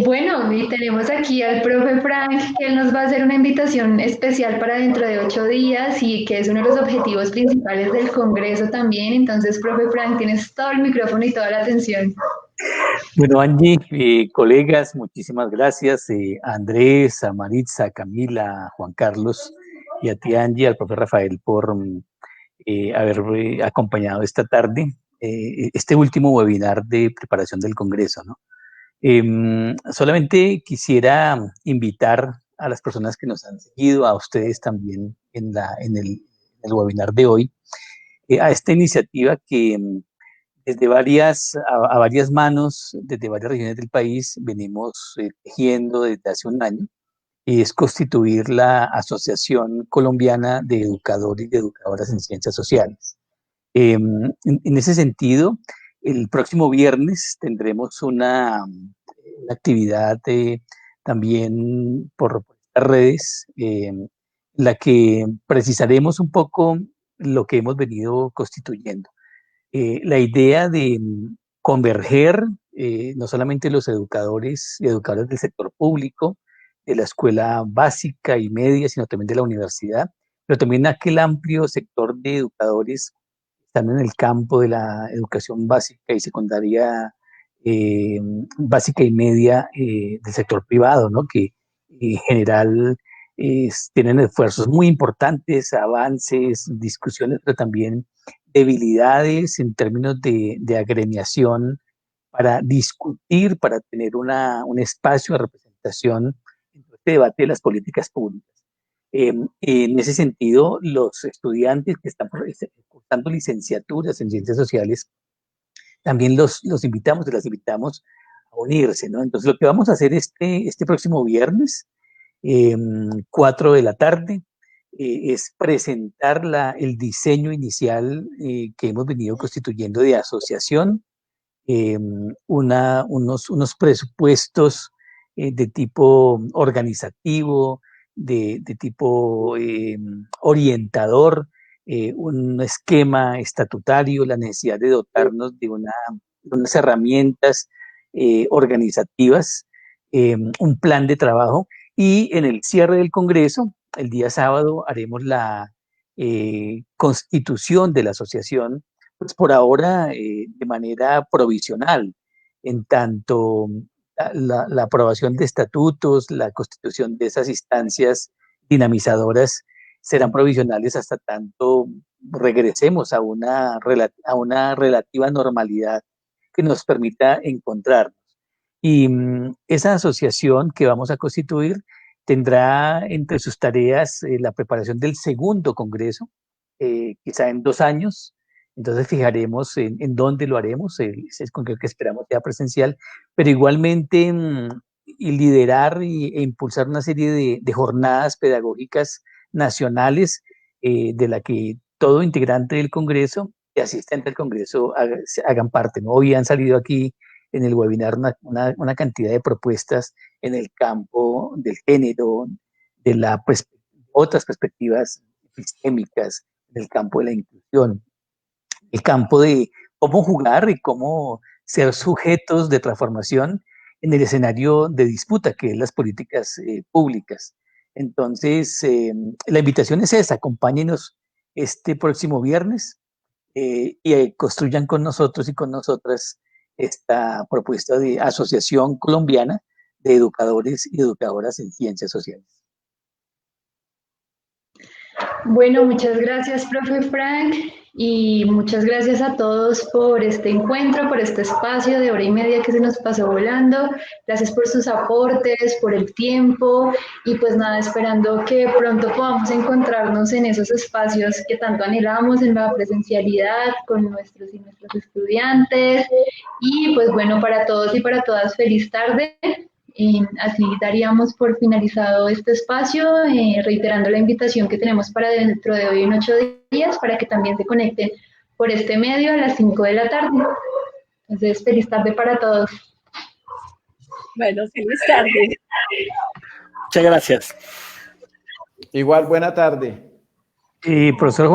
Bueno, y tenemos aquí al profe Frank, que él nos va a hacer una invitación especial para dentro de 8 días y que es uno de los objetivos principales del Congreso también. Entonces, profe Frank, tienes todo el micrófono y toda la atención. Bueno, Angie, colegas, muchísimas gracias. A Andrés, a Maritza, a Camila, a Juan Carlos y a ti, Angie, al profe Rafael por haber acompañado esta tarde este último webinar de preparación del Congreso, ¿no? Solamente quisiera invitar a las personas que nos han seguido, a ustedes también en el webinar de hoy, a esta iniciativa que desde a varias manos, desde varias regiones del país, venimos tejiendo desde hace un año, y es constituir la Asociación Colombiana de Educadores y Educadoras en Ciencias Sociales. En ese sentido, el próximo viernes tendremos una actividad también por las redes, en la que precisaremos un poco lo que hemos venido constituyendo. La idea de converger no solamente los educadores y educadoras del sector público, de la escuela básica y media, sino también de la universidad, pero también aquel amplio sector de educadores que están en el campo de la educación básica y secundaria, básica y media del sector privado, ¿no? Que en general tienen esfuerzos muy importantes, avances, discusiones, pero también debilidades en términos de agremiación para discutir, para tener un espacio de representación en este debate de las políticas públicas. En ese sentido, los estudiantes que están cursando licenciaturas en ciencias sociales, también los invitamos y las invitamos a unirse, ¿no? Entonces, lo que vamos a hacer este próximo viernes, 4 de la tarde, es presentar el diseño inicial que hemos venido constituyendo de asociación, unos presupuestos de tipo organizativo, de tipo orientador, un esquema estatutario, la necesidad de dotarnos de unas herramientas organizativas, un plan de trabajo, y en el cierre del Congreso, el día sábado, haremos la constitución de la asociación, pues por ahora de manera provisional, en tanto la aprobación de estatutos, la constitución de esas instancias dinamizadoras serán provisionales hasta tanto regresemos a una relativa normalidad que nos permita encontrarnos. Y esa asociación que vamos a constituir tendrá entre sus tareas la preparación del segundo congreso, quizá en 2 años. Entonces fijaremos en dónde lo haremos, es con que esperamos sea presencial, pero igualmente y liderar e impulsar una serie de jornadas pedagógicas nacionales, de la que todo integrante del Congreso y asistente al Congreso hagan parte, ¿no? Hoy han salido aquí en el webinar una cantidad de propuestas en el campo del género, de otras perspectivas sistémicas, en el campo de la inclusión, el campo de cómo jugar y cómo ser sujetos de transformación en el escenario de disputa, que es las políticas públicas. Entonces, la invitación es esa: acompáñenos este próximo viernes y construyan con nosotros y con nosotras esta propuesta de Asociación Colombiana de Educadores y Educadoras en Ciencias Sociales. Bueno, muchas gracias, profe Frank, y muchas gracias a todos por este encuentro, por este espacio de 1 hora y media que se nos pasó volando. Gracias por sus aportes, por el tiempo, y pues nada, esperando que pronto podamos encontrarnos en esos espacios que tanto anhelamos, en la presencialidad, con nuestros y nuestras estudiantes. Y pues bueno, para todos y para todas, feliz tarde. Así daríamos por finalizado este espacio, reiterando la invitación que tenemos para dentro de hoy en 8 días, para que también se conecten por este medio a las 5 de la tarde. Entonces, feliz tarde para todos. Bueno, feliz tarde. Muchas gracias. Igual, buena tarde. Profesor Juan